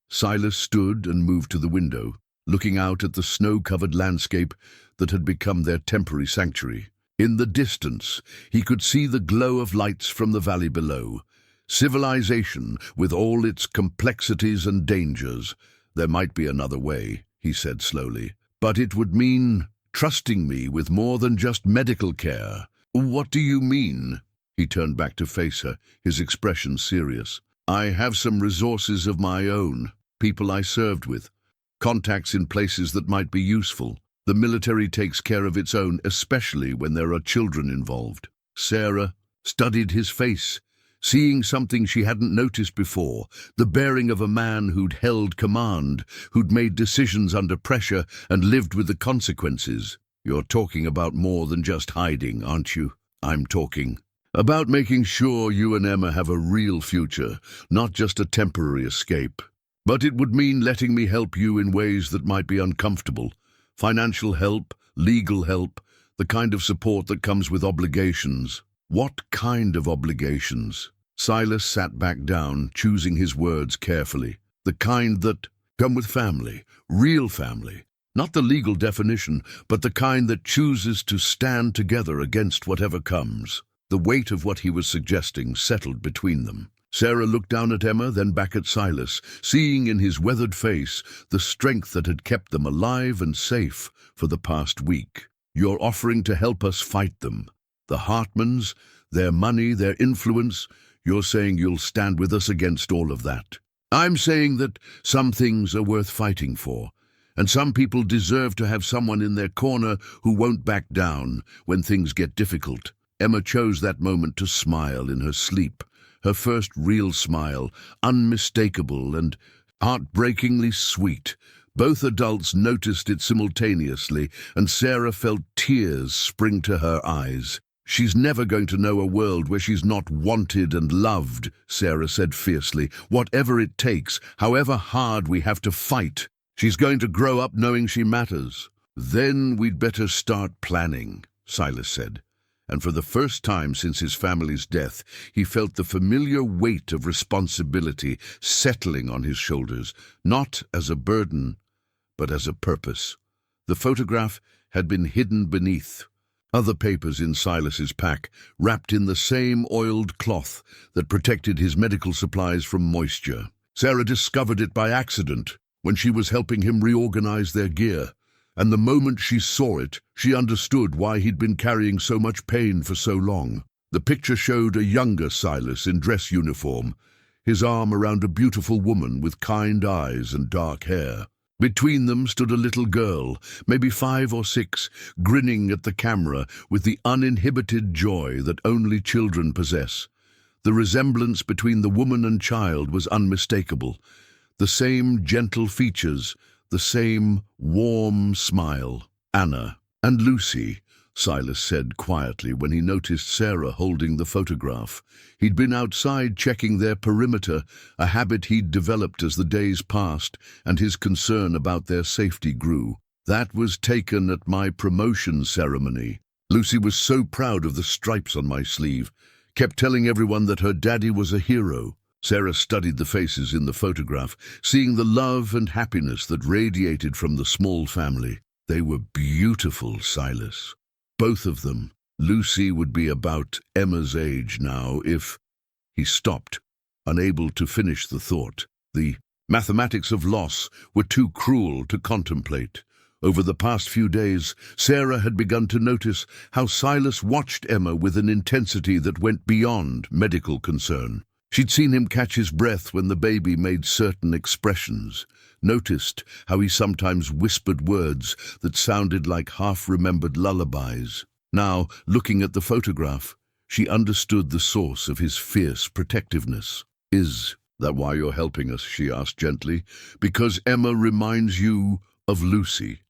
Silas stood and moved to the window, looking out at the snow-covered landscape that had become their temporary sanctuary. In the distance, he could see the glow of lights from the valley below. Civilization, with all its complexities and dangers. "There might be another way," he said slowly, "but it would mean trusting me with more than just medical care." "What do you mean?" He turned back to face her, his expression serious. "I have some resources of my own, people I served with, contacts in places that might be useful. The military takes care of its own, especially when there are children involved." Sarah studied his face, seeing something she hadn't noticed before, the bearing of a man who'd held command, who'd made decisions under pressure and lived with the consequences. "You're talking about more than just hiding, aren't you?" "I'm talking about making sure you and Emma have a real future, not just a temporary escape. But it would mean letting me help you in ways that might be uncomfortable. Financial help, legal help, the kind of support that comes with obligations." "What kind of obligations?" Silas sat back down, choosing his words carefully. "The kind that come with family, real family. Not the legal definition, but the kind that chooses to stand together against whatever comes." The weight of what he was suggesting settled between them. Sarah looked down at Emma, then back at Silas, seeing in his weathered face the strength that had kept them alive and safe for the past week. "You're offering to help us fight them. The Hartmans, their money, their influence. You're saying you'll stand with us against all of that." "I'm saying that some things are worth fighting for, and some people deserve to have someone in their corner who won't back down when things get difficult." Emma chose that moment to smile in her sleep, her first real smile, unmistakable and heartbreakingly sweet. Both adults noticed it simultaneously, and Sarah felt tears spring to her eyes. "She's never going to know a world where she's not wanted and loved," Sarah said fiercely. "Whatever it takes, however hard we have to fight. She's going to grow up knowing she matters." "Then we'd better start planning," Silas said. and for the first time since his family's death, he felt the familiar weight of responsibility settling on his shoulders, not as a burden, but as a purpose. The photograph had been hidden beneath other papers in Silas's pack, wrapped in the same oiled cloth that protected his medical supplies from moisture. Sarah discovered it by accident when she was helping him reorganize their gear, and the moment she saw it, she understood why he'd been carrying so much pain for so long. The picture showed a younger Silas in dress uniform, his arm around a beautiful woman with kind eyes and dark hair. Between them stood a little girl, maybe 5 or 6, grinning at the camera with the uninhibited joy that only children possess. The resemblance between the woman and child was unmistakable. The same gentle features, the same warm smile. "Anna and Lucy," Silas said quietly when he noticed Sarah holding the photograph. He'd been outside checking their perimeter, a habit he'd developed as the days passed, and his concern about their safety grew. "That was taken at my promotion ceremony. Lucy was so proud of the stripes on my sleeve, kept telling everyone that her daddy was a hero." Sarah studied the faces in the photograph, seeing the love and happiness that radiated from the small family. "They were beautiful, Silas. Both of them. Lucy would be about Emma's age now if—" He stopped, unable to finish the thought. The mathematics of loss were too cruel to contemplate. Over the past few days, Sarah had begun to notice how Silas watched Emma with an intensity that went beyond medical concern. She'd seen him catch his breath when the baby made certain expressions, noticed how he sometimes whispered words that sounded like half-remembered lullabies. Now, looking at the photograph, she understood the source of his fierce protectiveness. "Is that why you're helping us?" she asked gently. "Because Emma reminds you of Lucy?"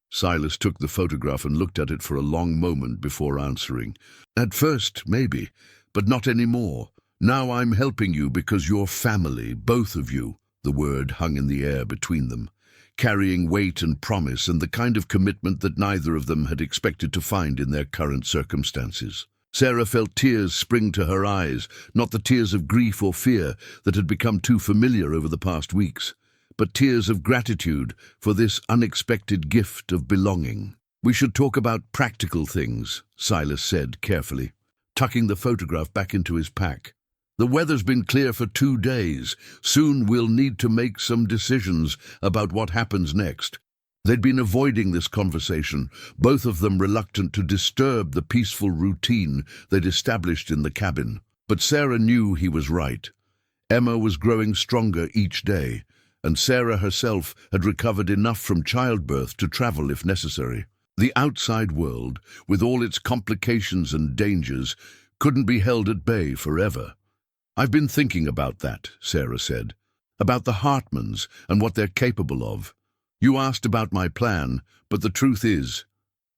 Silas took the photograph and looked at it for a long moment before answering. "At first, maybe, but not anymore. Now I'm helping you because you're family, both of you." The word hung in the air between them, carrying weight and promise and the kind of commitment that neither of them had expected to find in their current circumstances. Sarah felt tears spring to her eyes, not the tears of grief or fear that had become too familiar over the past weeks, but tears of gratitude for this unexpected gift of belonging. "We should talk about practical things," Silas said carefully, tucking the photograph back into his pack. "The weather's been clear for 2 days. Soon we'll need to make some decisions about what happens next." They'd been avoiding this conversation, both of them reluctant to disturb the peaceful routine they'd established in the cabin. But Sarah knew he was right. Emma was growing stronger each day, and Sarah herself had recovered enough from childbirth to travel if necessary. The outside world, with all its complications and dangers, couldn't be held at bay forever. "I've been thinking about that," Sarah said, "about the Hartmans and what they're capable of. You asked about my plan, but the truth is,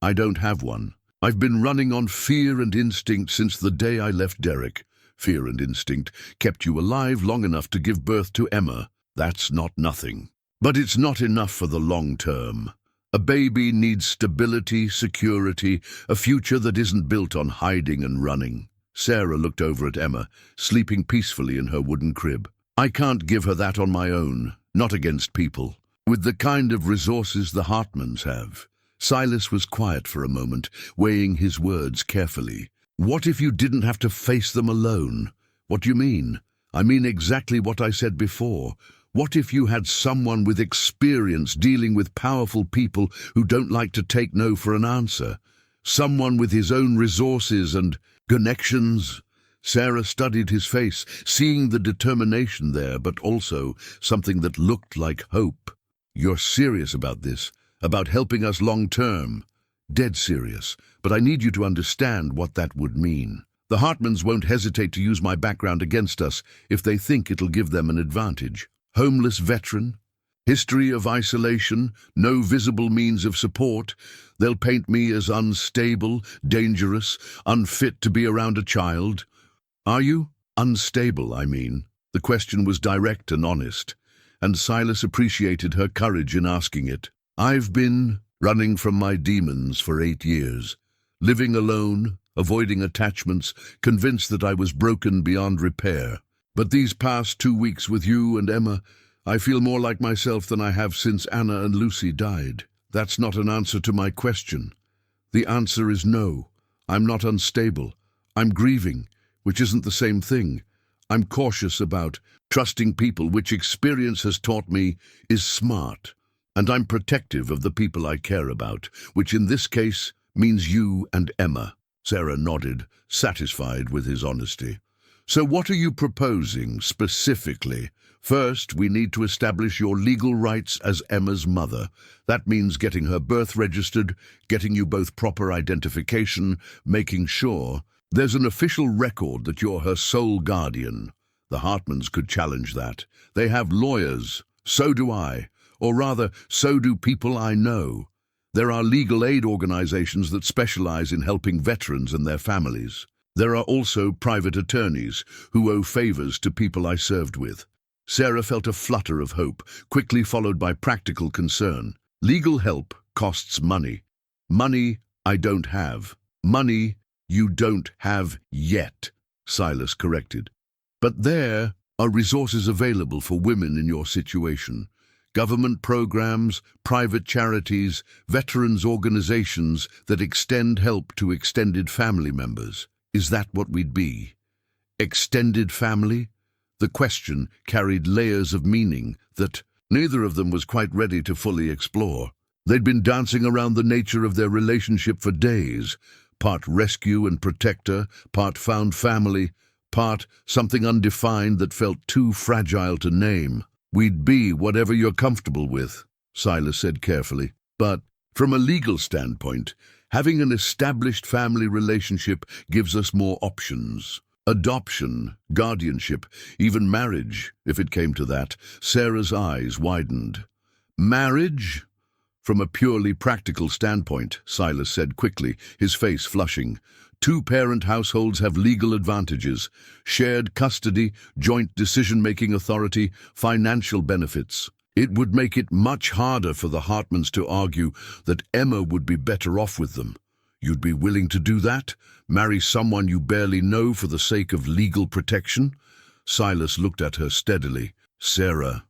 I don't have one. I've been running on fear and instinct since the day I left Derek. Fear and instinct kept you alive long enough to give birth to Emma. That's not nothing. But it's not enough for the long term. A baby needs stability, security, a future that isn't built on hiding and running." Sarah looked over at Emma, sleeping peacefully in her wooden crib. "I can't give her that on my own, not against people. With the kind of resources the Hartmans have." Silas was quiet for a moment, weighing his words carefully. "What if you didn't have to face them alone?" "What do you mean?" "I mean exactly what I said before. What if you had someone with experience dealing with powerful people who don't like to take no for an answer? Someone with his own resources and connections?" Sarah studied his face, seeing the determination there, but also something that looked like hope. "You're serious about this? About helping us long term?" "Dead serious, but I need you to understand what that would mean. The Hartmans won't hesitate to use my background against us if they think it'll give them an advantage. Homeless veteran, history of isolation, no visible means of support. They'll paint me as unstable, dangerous, unfit to be around a child." "Are you? Unstable, I mean." The question was direct and honest, and Silas appreciated her courage in asking it. "I've been running from my demons for 8 years, living alone, avoiding attachments, convinced that I was broken beyond repair. But these past 2 weeks with you and Emma, I feel more like myself than I have since Anna and Lucy died. That's not an answer to my question. The answer is no. I'm not unstable. I'm grieving, which isn't the same thing. I'm cautious about trusting people, which experience has taught me is smart. And I'm protective of the people I care about, which in this case means you and Emma. Sarah nodded, satisfied with his honesty. So what are you proposing, specifically? First, we need to establish your legal rights as Emma's mother. That means getting her birth registered, getting you both proper identification, making sure there's an official record that you're her sole guardian. The Hartmans could challenge that. They have lawyers. So do I. Or rather, so do people I know. There are legal aid organizations that specialize in helping veterans and their families. There are also private attorneys who owe favors to people I served with. Sarah felt a flutter of hope, quickly followed by practical concern. Legal help costs money. Money I don't have. Money you don't have yet, Silas corrected. But there are resources available for women in your situation. Government programs, private charities, veterans organizations that extend help to extended family members. Is that what we'd be? Extended family? The question carried layers of meaning that neither of them was quite ready to fully explore. They'd been dancing around the nature of their relationship for days, part rescue and protector, part found family, part something undefined that felt too fragile to name. We'd be whatever you're comfortable with, Silas said carefully. But from a legal standpoint, having an established family relationship gives us more options. Adoption, guardianship, even marriage, if it came to that. Sarah's eyes widened. Marriage? From a purely practical standpoint, Silas said quickly, his face flushing. Two-parent households have legal advantages, shared custody, joint decision-making authority, financial benefits. It would make it much harder for the Hartmans to argue that Emma would be better off with them. You'd be willing to do that? Marry someone you barely know for the sake of legal protection? Silas looked at her steadily. Sarah,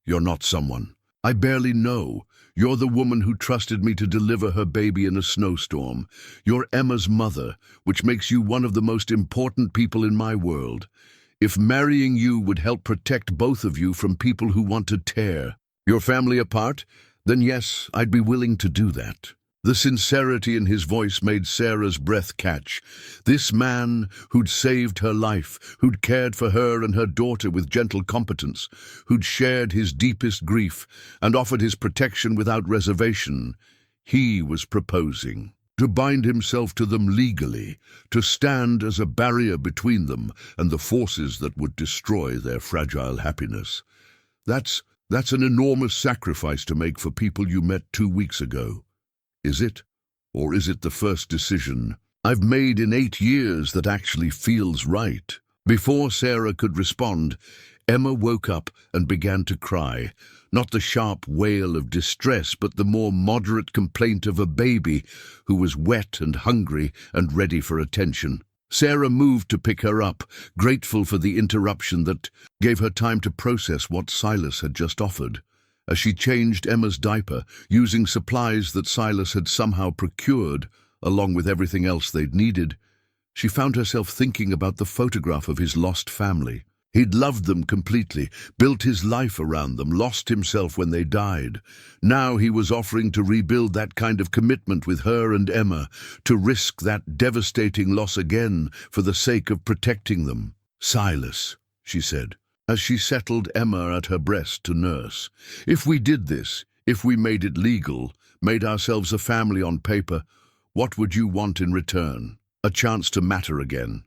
you're not someone I barely know. You're the woman who trusted me to deliver her baby in a snowstorm. You're Emma's mother, which makes you one of the most important people in my world. If marrying you would help protect both of you from people who want to tear your family apart, then yes, I'd be willing to do that. The sincerity in his voice made Sarah's breath catch. This man who'd saved her life, who'd cared for her and her daughter with gentle competence, who'd shared his deepest grief and offered his protection without reservation, he was proposing to bind himself to them legally, to stand as a barrier between them and the forces that would destroy their fragile happiness. That's an enormous sacrifice to make for people you met 2 weeks ago. Is it? Or is it the first decision I've made in 8 years that actually feels right? Before Sarah could respond, Emma woke up and began to cry. Not the sharp wail of distress, but the more moderate complaint of a baby who was wet and hungry and ready for attention. Sarah moved to pick her up, grateful for the interruption that gave her time to process what Silas had just offered. As she changed Emma's diaper, using supplies that Silas had somehow procured, along with everything else they'd needed, she found herself thinking about the photograph of his lost family. He'd loved them completely, built his life around them, lost himself when they died. Now he was offering to rebuild that kind of commitment with her and Emma, to risk that devastating loss again for the sake of protecting them. Silas, she said, as she settled Emma at her breast to nurse. If we did this, if we made it legal, made ourselves a family on paper, what would you want in return? A chance to matter again.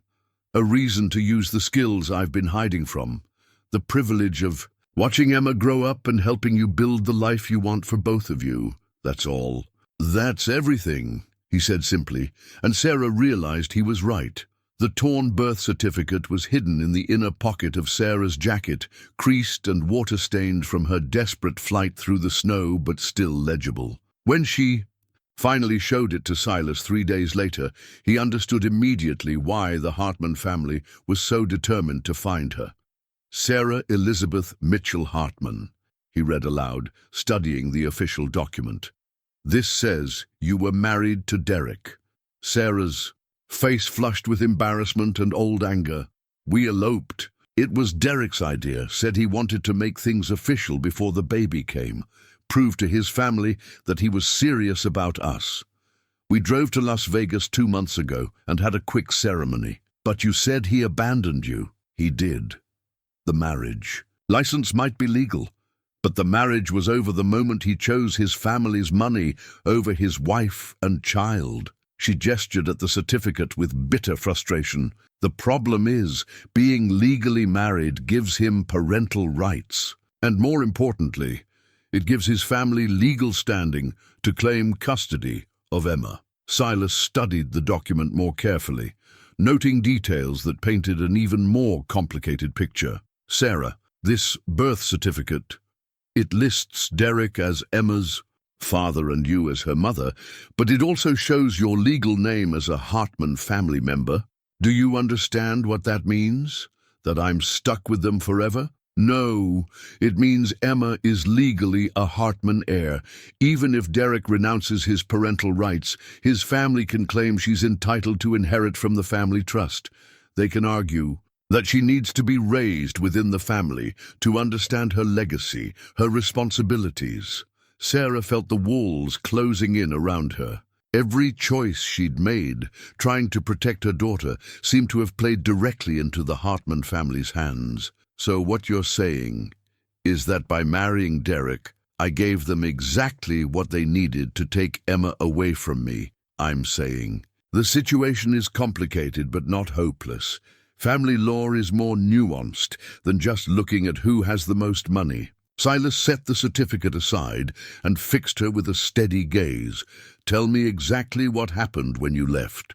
A reason to use the skills I've been hiding from. The privilege of watching Emma grow up and helping you build the life you want for both of you. That's all. That's everything, he said simply, and Sarah realized he was right. The torn birth certificate was hidden in the inner pocket of Sarah's jacket, creased and water-stained from her desperate flight through the snow, but still legible. When she Finally showed it to Silas 3 days later. He understood immediately why the Hartman family was so determined to find her. Sarah Elizabeth Mitchell Hartman, he read aloud, studying the official document. This says you were married to Derek. Sarah's face flushed with embarrassment and old anger. We eloped. It was Derek's idea, said he wanted to make things official before the baby came, prove to his family that he was serious about us. We drove to Las Vegas 2 months ago and had a quick ceremony. But you said he abandoned you. He did. The marriage. License might be legal, but the marriage was over the moment he chose his family's money over his wife and child. She gestured at the certificate with bitter frustration. The problem is, being legally married gives him parental rights. And more importantly, it gives his family legal standing to claim custody of Emma. Silas studied the document more carefully, noting details that painted an even more complicated picture. Sarah, this birth certificate, it lists Derek as Emma's father and you as her mother, but it also shows your legal name as a Hartman family member. Do you understand what that means? That I'm stuck with them forever? No, it means Emma is legally a Hartman heir. Even if Derek renounces his parental rights, his family can claim she's entitled to inherit from the family trust. They can argue that she needs to be raised within the family to understand her legacy, her responsibilities. Sarah felt the walls closing in around her. Every choice she'd made, trying to protect her daughter, seemed to have played directly into the Hartman family's hands. So what you're saying is that by marrying Derek, I gave them exactly what they needed to take Emma away from me. I'm saying the situation is complicated but not hopeless. Family law is more nuanced than just looking at who has the most money. Silas set the certificate aside and fixed her with a steady gaze. Tell me exactly what happened when you left.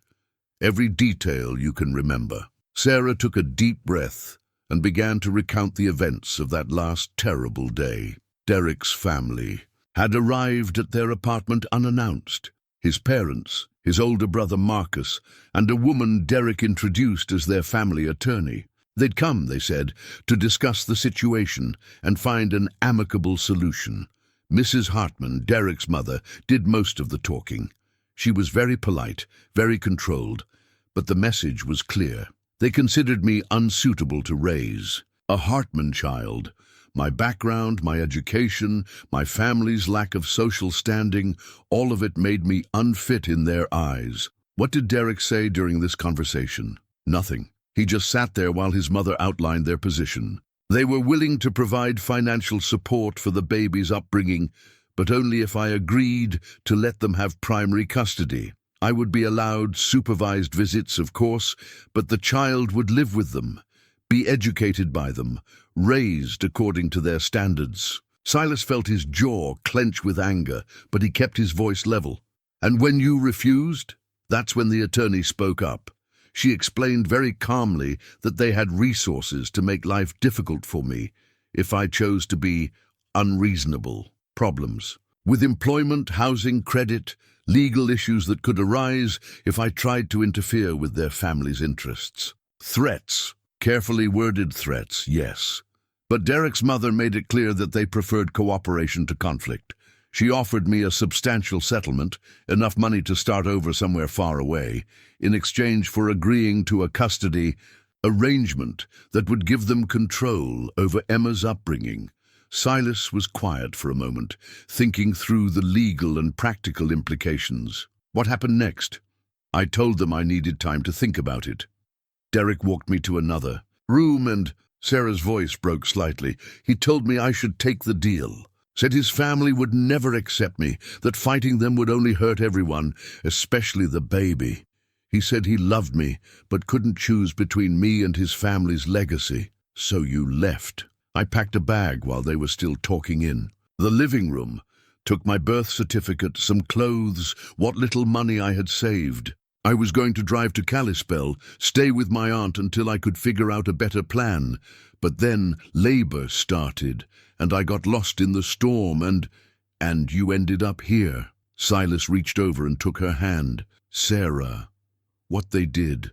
Every detail you can remember. Sarah took a deep breath and began to recount the events of that last terrible day. Derek's family had arrived at their apartment unannounced. His parents, his older brother Marcus, and a woman Derek introduced as their family attorney. They'd come, they said, to discuss the situation and find an amicable solution. Mrs. Hartman, Derek's mother, did most of the talking. She was very polite, very controlled, but the message was clear. They considered me unsuitable to raise. A Hartman child. My background, my education, my family's lack of social standing, all of it made me unfit in their eyes. What did Derek say during this conversation? Nothing. He just sat there while his mother outlined their position. They were willing to provide financial support for the baby's upbringing, but only if I agreed to let them have primary custody. I would be allowed supervised visits, of course, but the child would live with them, be educated by them, raised according to their standards. Silas felt his jaw clench with anger, but he kept his voice level. And when you refused? That's when the attorney spoke up. She explained very calmly that they had resources to make life difficult for me if I chose to be unreasonable. Problems with employment, housing, credit, legal issues that could arise if I tried to interfere with their family's interests. Threats, carefully worded threats, yes. But Derek's mother made it clear that they preferred cooperation to conflict. She offered me a substantial settlement, enough money to start over somewhere far away, in exchange for agreeing to a custody arrangement that would give them control over Emma's upbringing. Silas was quiet for a moment, thinking through the legal and practical implications. What happened next? I told them I needed time to think about it. Derek walked me to another room and Sarah's voice broke slightly. He told me I should take the deal. Said his family would never accept me, that fighting them would only hurt everyone, especially the baby. He said he loved me, but couldn't choose between me and his family's legacy. So you left. I packed a bag while they were still talking in the living room, took my birth certificate, some clothes, what little money I had saved. I was going to drive to Kalispell, stay with my aunt until I could figure out a better plan. But then labor started, and I got lost in the storm, and you ended up here. Silas reached over and took her hand. Sarah, what they did.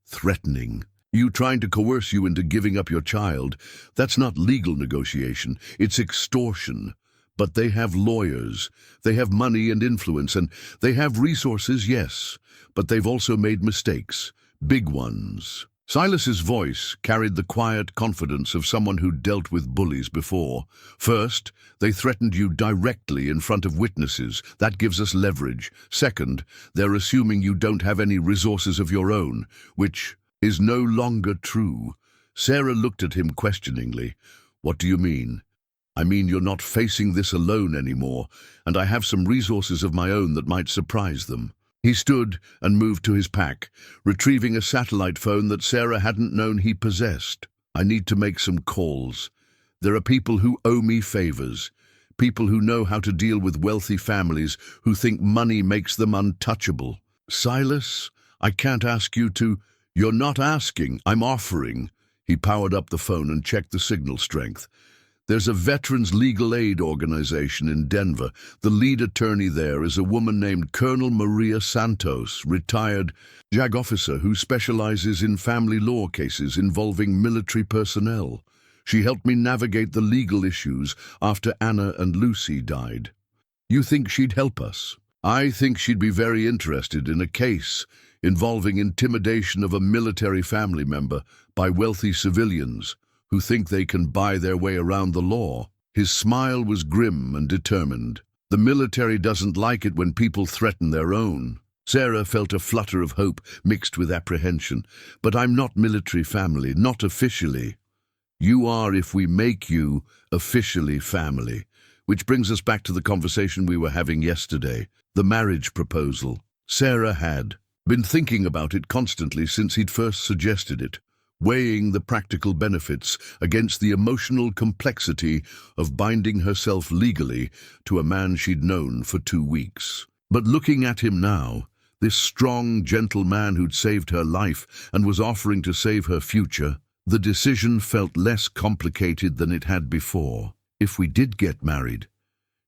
Threatening. You trying to coerce you into giving up your child. That's not legal negotiation. It's extortion. But they have lawyers. They have money and influence, and they have resources, yes. But they've also made mistakes. Big ones. Silas's voice carried the quiet confidence of someone who'd dealt with bullies before. First, they threatened you directly in front of witnesses. That gives us leverage. Second, they're assuming you don't have any resources of your own, which is no longer true. Sarah looked at him questioningly. What do you mean? I mean you're not facing this alone anymore, and I have some resources of my own that might surprise them. He stood and moved to his pack, retrieving a satellite phone that Sarah hadn't known he possessed. I need to make some calls. There are people who owe me favors, people who know how to deal with wealthy families who think money makes them untouchable. Silas, I can't ask you to. You're not asking, I'm offering. He powered up the phone and checked the signal strength. There's a veterans legal aid organization in Denver. The lead attorney there is a woman named Colonel Maria Santos, retired JAG officer who specializes in family law cases involving military personnel. She helped me navigate the legal issues after Anna and Lucy died. You think she'd help us? I think she'd be very interested in a case involving intimidation of a military family member by wealthy civilians who think they can buy their way around the law. His smile was grim and determined. The military doesn't like it when people threaten their own. Sarah felt a flutter of hope mixed with apprehension. But I'm not military family, not officially. You are if we make you officially family. Which brings us back to the conversation we were having yesterday, the marriage proposal. Sarah had been thinking about it constantly since he'd first suggested it, weighing the practical benefits against the emotional complexity of binding herself legally to a man she'd known for 2 weeks. But looking at him now, this strong, gentle man who'd saved her life and was offering to save her future, the decision felt less complicated than it had before. If we did get married,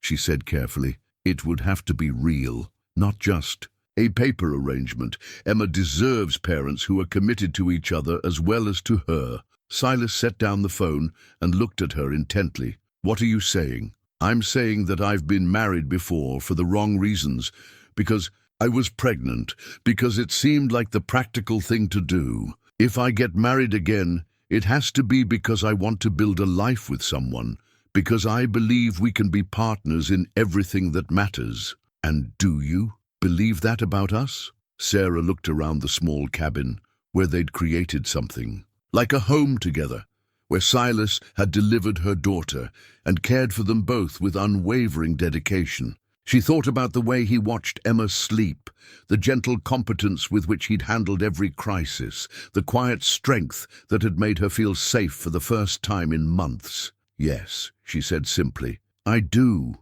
she said carefully, it would have to be real, not just a paper arrangement. Emma deserves parents who are committed to each other as well as to her. Silas set down the phone and looked at her intently. What are you saying? I'm saying that I've been married before for the wrong reasons, because I was pregnant, because it seemed like the practical thing to do. If I get married again, it has to be because I want to build a life with someone, because I believe we can be partners in everything that matters. And do you believe that about us? Sarah looked around the small cabin where they'd created something, like a home together, where Silas had delivered her daughter and cared for them both with unwavering dedication. She thought about the way he watched Emma sleep, the gentle competence with which he'd handled every crisis, the quiet strength that had made her feel safe for the first time in months. Yes, she said simply, I do.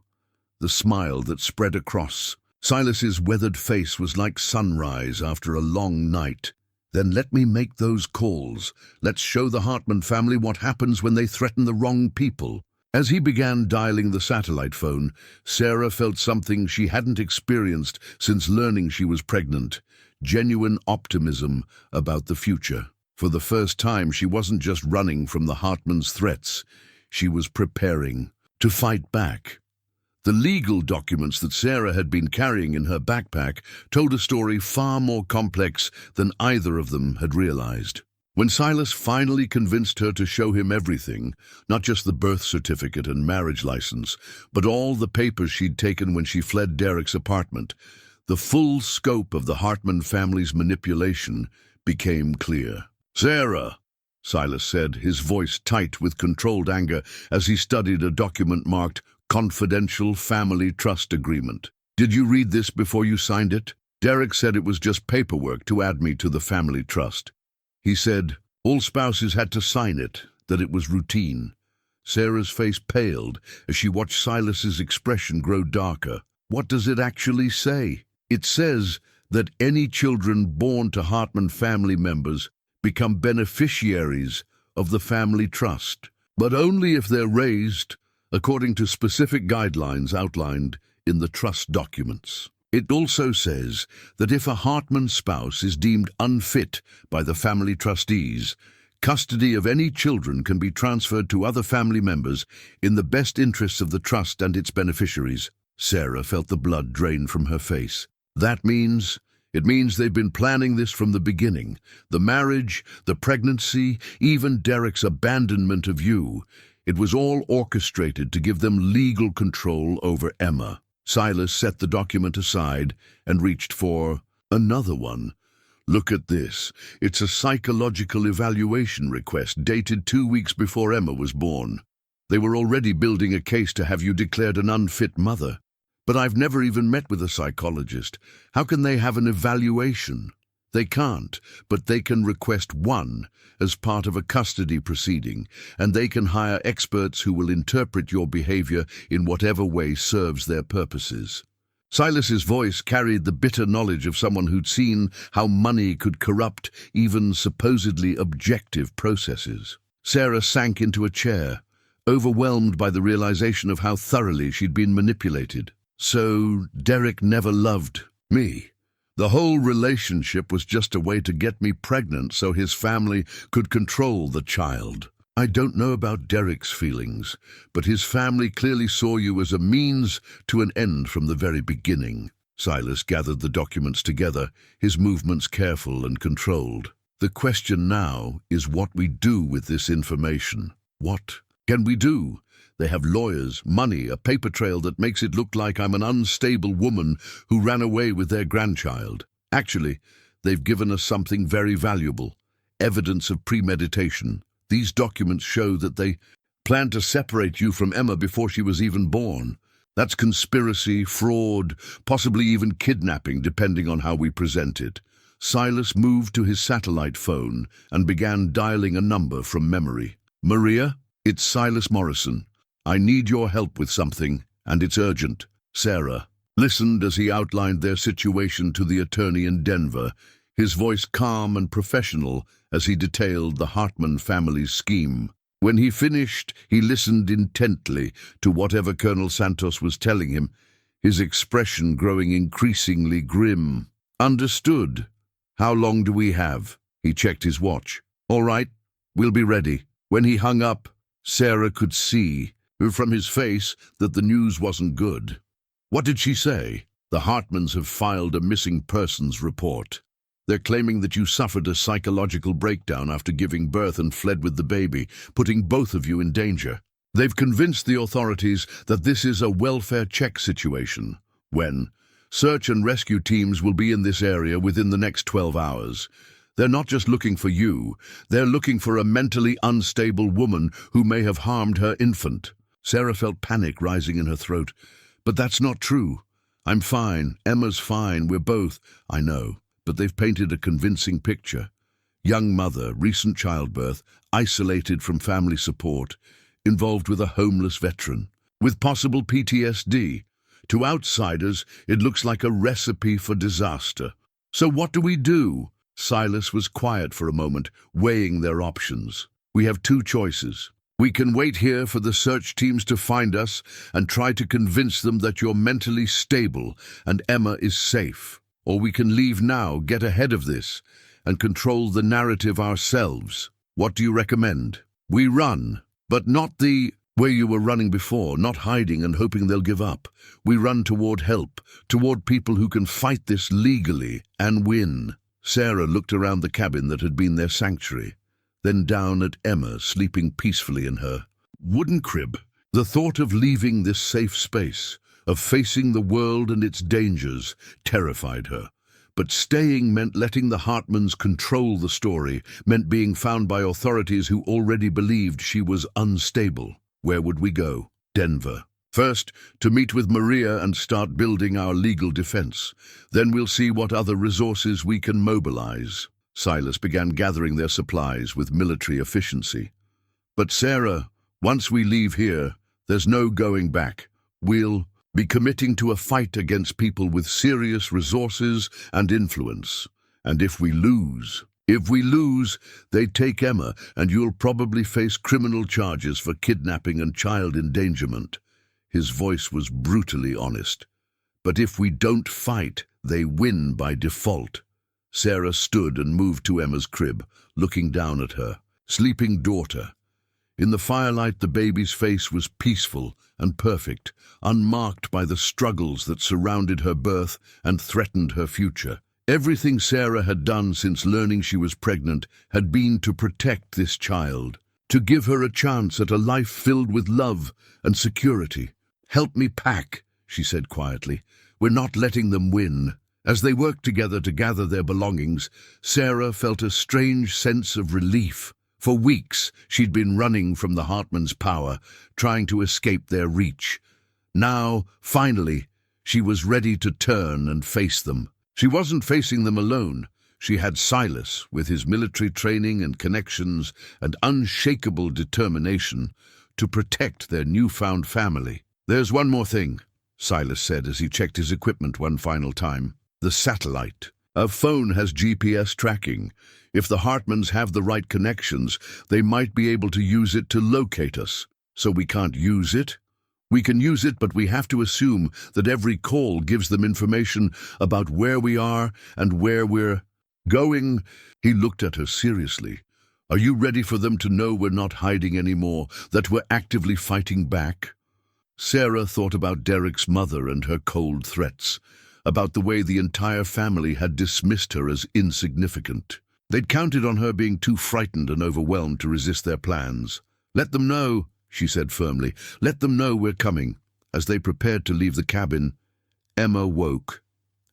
The smile that spread across Silas's weathered face was like sunrise after a long night. Then let me make those calls. Let's show the Hartman family what happens when they threaten the wrong people. As he began dialing the satellite phone, Sarah felt something she hadn't experienced since learning she was pregnant. Genuine optimism about the future. For the first time, she wasn't just running from the Hartman's threats. She was preparing to fight back. The legal documents that Sarah had been carrying in her backpack told a story far more complex than either of them had realized. When Silas finally convinced her to show him everything, not just the birth certificate and marriage license, but all the papers she'd taken when she fled Derek's apartment, the full scope of the Hartman family's manipulation became clear. Sarah, Silas said, his voice tight with controlled anger as he studied a document marked Confidential Family Trust Agreement. Did you read this before you signed it? Derek said it was just paperwork to add me to the family trust. He said all spouses had to sign it, that it was routine. Sarah's face paled as she watched Silas's expression grow darker. What does it actually say? It says that any children born to Hartman family members become beneficiaries of the family trust, but only if they're raised according to specific guidelines outlined in the trust documents. It also says that if a Hartman spouse is deemed unfit by the family trustees, custody of any children can be transferred to other family members in the best interests of the trust and its beneficiaries. Sarah felt the blood drain from her face. It means they've been planning this from the beginning. The marriage, the pregnancy, even Derek's abandonment of you. It was all orchestrated to give them legal control over Emma. Silas set the document aside and reached for another one. Look at this. It's a psychological evaluation request dated 2 weeks before Emma was born. They were already building a case to have you declared an unfit mother. But I've never even met with a psychologist. How can they have an evaluation? They can't, but they can request one as part of a custody proceeding, and they can hire experts who will interpret your behavior in whatever way serves their purposes. Silas's voice carried the bitter knowledge of someone who'd seen how money could corrupt even supposedly objective processes. Sarah sank into a chair, overwhelmed by the realization of how thoroughly she'd been manipulated. So Derek never loved me. The whole relationship was just a way to get me pregnant so his family could control the child. I don't know about Derek's feelings, but his family clearly saw you as a means to an end from the very beginning. Silas gathered the documents together, his movements careful and controlled. The question now is what we do with this information. What can we do? They have lawyers, money, a paper trail that makes it look like I'm an unstable woman who ran away with their grandchild. Actually, they've given us something very valuable, evidence of premeditation. These documents show that they planned to separate you from Emma before she was even born. That's conspiracy, fraud, possibly even kidnapping, depending on how we present it. Silas moved to his satellite phone and began dialing a number from memory. Maria, it's Silas Morrison. I need your help with something, and it's urgent. Sarah listened as he outlined their situation to the attorney in Denver, his voice calm and professional as he detailed the Hartman family's scheme. When he finished, he listened intently to whatever Colonel Santos was telling him, his expression growing increasingly grim. Understood. How long do we have? He checked his watch. All right, we'll be ready. When he hung up, Sarah could see from his face that the news wasn't good. What did she say? The Hartmans have filed a missing persons report. They're claiming that you suffered a psychological breakdown after giving birth and fled with the baby, putting both of you in danger. They've convinced the authorities that this is a welfare check situation. When search and rescue teams will be in this area within the next 12 hours. They're not just looking for you, they're looking for a mentally unstable woman who may have harmed her infant. Sarah felt panic rising in her throat. But that's not true. I'm fine. Emma's fine. We're both. I know. But they've painted a convincing picture. Young mother, recent childbirth, isolated from family support, involved with a homeless veteran, with possible PTSD. To outsiders, it looks like a recipe for disaster. So what do we do? Silas was quiet for a moment, weighing their options. We have two choices. We can wait here for the search teams to find us and try to convince them that you're mentally stable and Emma is safe. Or we can leave now, get ahead of this, and control the narrative ourselves. What do you recommend? We run, but not the way you were running before, not hiding and hoping they'll give up. We run toward help, toward people who can fight this legally and win. Sarah looked around the cabin that had been their sanctuary, then down at Emma sleeping peacefully in her wooden crib. The thought of leaving this safe space, of facing the world and its dangers, terrified her. But staying meant letting the Hartmans control the story, meant being found by authorities who already believed she was unstable. Where would we go? Denver. First, to meet with Maria and start building our legal defense. Then we'll see what other resources we can mobilize. Silas began gathering their supplies with military efficiency. But Sarah, once we leave here, there's no going back. We'll be committing to a fight against people with serious resources and influence. And if we lose, If we lose, they take Emma, and you'll probably face criminal charges for kidnapping and child endangerment." His voice was brutally honest. "But if we don't fight, they win by default." Sarah stood and moved to Emma's crib, looking down at her. Sleeping daughter. In the firelight, the baby's face was peaceful and perfect, unmarked by the struggles that surrounded her birth and threatened her future. Everything Sarah had done since learning she was pregnant had been to protect this child, to give her a chance at a life filled with love and security. "Help me pack," she said quietly. "We're not letting them win." As they worked together to gather their belongings, Sarah felt a strange sense of relief. For weeks, she'd been running from the Hartmans' power, trying to escape their reach. Now, finally, she was ready to turn and face them. She wasn't facing them alone. She had Silas, with his military training and connections and unshakable determination, to protect their newfound family. "There's one more thing," Silas said as he checked his equipment one final time. "The satellite. A phone has GPS tracking. If the Hartmans have the right connections, they might be able to use it to locate us. So we can't use it? We can use it, but we have to assume that every call gives them information about where we are and where we're going." He looked at her seriously. "Are you ready for them to know we're not hiding anymore, that we're actively fighting back?" Sarah thought about Derek's mother and her cold threats, about the way the entire family had dismissed her as insignificant. They'd counted on her being too frightened and overwhelmed to resist their plans. "Let them know," she said firmly. "Let them know we're coming." As they prepared to leave the cabin, Emma woke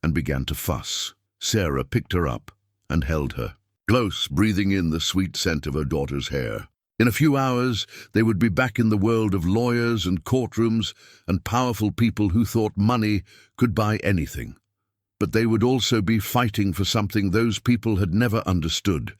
and began to fuss. Sarah picked her up and held her close, breathing in the sweet scent of her daughter's hair. In a few hours, they would be back in the world of lawyers and courtrooms and powerful people who thought money could buy anything. But they would also be fighting for something those people had never understood,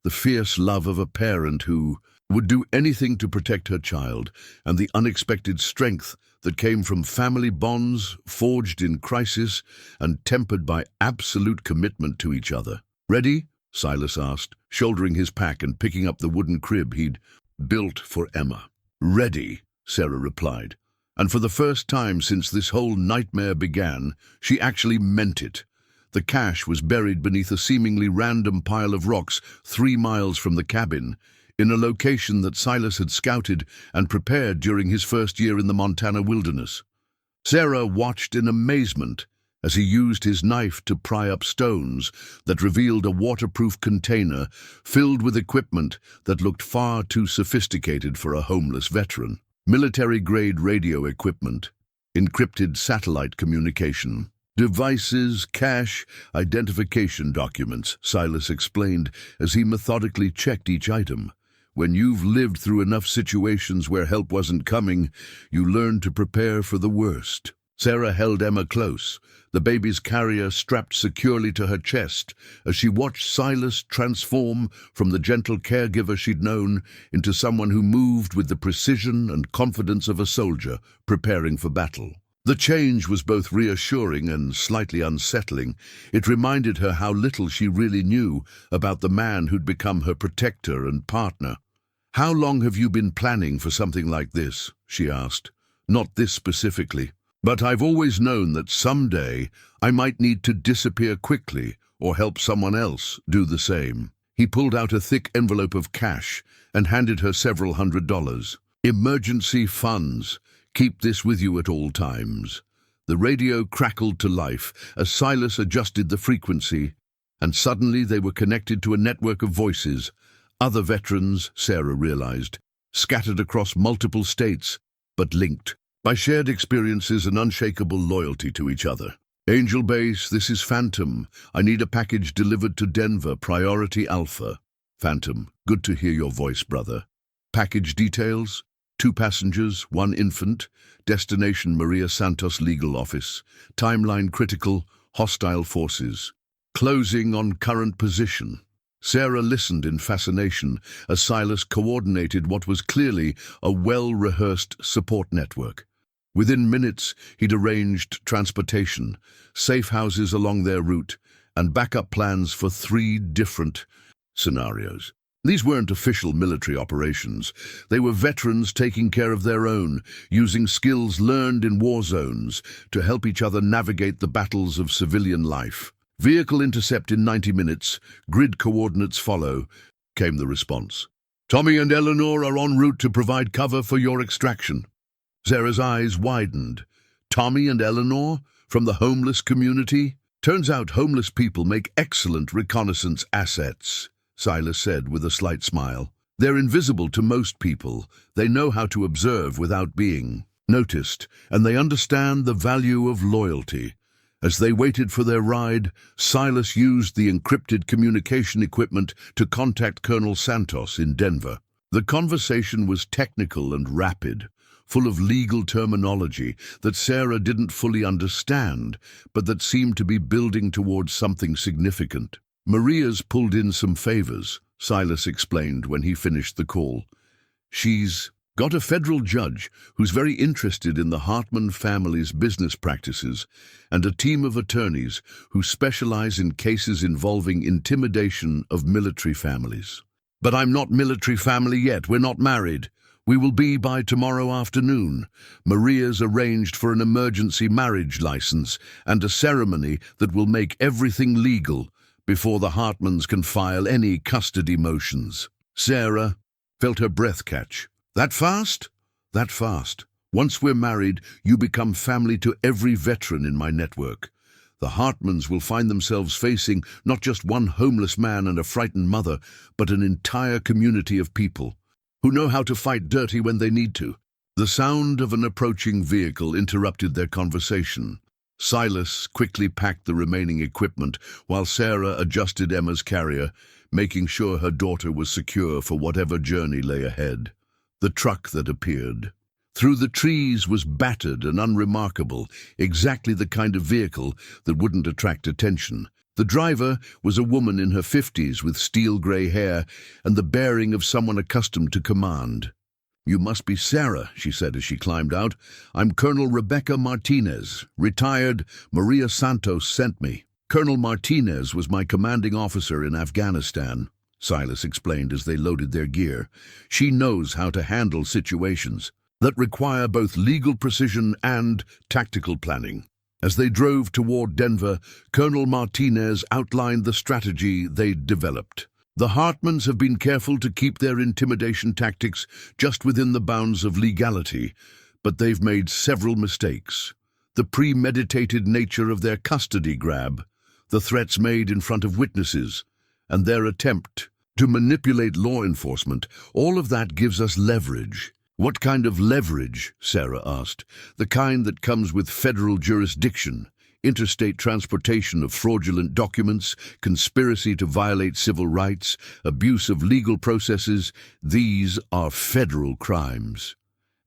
the fierce love of a parent who would do anything to protect her child, and the unexpected strength that came from family bonds forged in crisis and tempered by absolute commitment to each other. "Ready?" Silas asked, shouldering his pack and picking up the wooden crib he'd built for Emma. "Ready," Sarah replied. And for the first time since this whole nightmare began, she actually meant it. The cash was buried beneath a seemingly random pile of rocks 3 miles from the cabin, in a location that Silas had scouted and prepared during his first year in the Montana wilderness. Sarah watched in amazement as he used his knife to pry up stones that revealed a waterproof container filled with equipment that looked far too sophisticated for a homeless veteran. Military-grade radio equipment, encrypted satellite communication, devices, cash, identification documents, Silas explained as he methodically checked each item. "When you've lived through enough situations where help wasn't coming, you learn to prepare for the worst." Sarah held Emma close, the baby's carrier strapped securely to her chest, as she watched Silas transform from the gentle caregiver she'd known into someone who moved with the precision and confidence of a soldier preparing for battle. The change was both reassuring and slightly unsettling. It reminded her how little she really knew about the man who'd become her protector and partner. "How long have you been planning for something like this?" she asked. "Not this specifically. But I've always known that someday I might need to disappear quickly or help someone else do the same." He pulled out a thick envelope of cash and handed her several $100s. "Emergency funds. Keep this with you at all times." The radio crackled to life as Silas adjusted the frequency, and suddenly they were connected to a network of voices. Other veterans, Sarah realized, scattered across multiple states, but linked by shared experiences and unshakable loyalty to each other. "Angel Base, this is Phantom. I need a package delivered to Denver, Priority Alpha." "Phantom, good to hear your voice, brother. Package details? 2 passengers, 1 infant. Destination Maria Santos Legal Office. Timeline critical, hostile forces. Closing on current position." Sarah listened in fascination as Silas coordinated what was clearly a well-rehearsed support network. Within minutes, he'd arranged transportation, safe houses along their route, and backup plans for 3 different scenarios. These weren't official military operations. They were veterans taking care of their own, using skills learned in war zones to help each other navigate the battles of civilian life. Vehicle intercept in 90 minutes, grid coordinates follow, came the response. Tommy and Eleanor are en route to provide cover for your extraction. Sarah's eyes widened. Tommy and Eleanor? From the homeless community? Turns out homeless people make excellent reconnaissance assets, Silas said with a slight smile. They're invisible to most people. They know how to observe without being noticed, and they understand the value of loyalty. As they waited for their ride, Silas used the encrypted communication equipment to contact Colonel Santos in Denver. The conversation was technical and rapid, full of legal terminology that Sarah didn't fully understand, but that seemed to be building towards something significant. Maria's pulled in some favors, Silas explained when he finished the call. She's got a federal judge who's very interested in the Hartman family's business practices and a team of attorneys who specialize in cases involving intimidation of military families. But I'm not military family yet. We're not married. We will be by tomorrow afternoon. Maria's arranged for an emergency marriage license and a ceremony that will make everything legal before the Hartmans can file any custody motions. Sarah felt her breath catch. That fast? That fast. Once we're married, you become family to every veteran in my network. The Hartmans will find themselves facing not just one homeless man and a frightened mother, but an entire community of people who know how to fight dirty when they need to. The sound of an approaching vehicle interrupted their conversation. Silas quickly packed the remaining equipment while Sarah adjusted Emma's carrier, making sure her daughter was secure for whatever journey lay ahead. The truck that appeared through the trees was battered and unremarkable, exactly the kind of vehicle that wouldn't attract attention. The driver was a woman in her 50s with steel-grey hair and the bearing of someone accustomed to command. "You must be Sarah," she said as she climbed out. "I'm Colonel Rebecca Martinez, retired. Maria Santos sent me." "Colonel Martinez was my commanding officer in Afghanistan," Silas explained as they loaded their gear. "She knows how to handle situations that require both legal precision and tactical planning." As they drove toward Denver, Colonel Martinez outlined the strategy they'd developed. "The Hartmans have been careful to keep their intimidation tactics just within the bounds of legality, but they've made several mistakes. The premeditated nature of their custody grab, the threats made in front of witnesses, and their attempt to manipulate law enforcement, all of that gives us leverage." "What kind of leverage?" Sarah asked. "The kind that comes with federal jurisdiction, interstate transportation of fraudulent documents, conspiracy to violate civil rights, abuse of legal processes. These are federal crimes.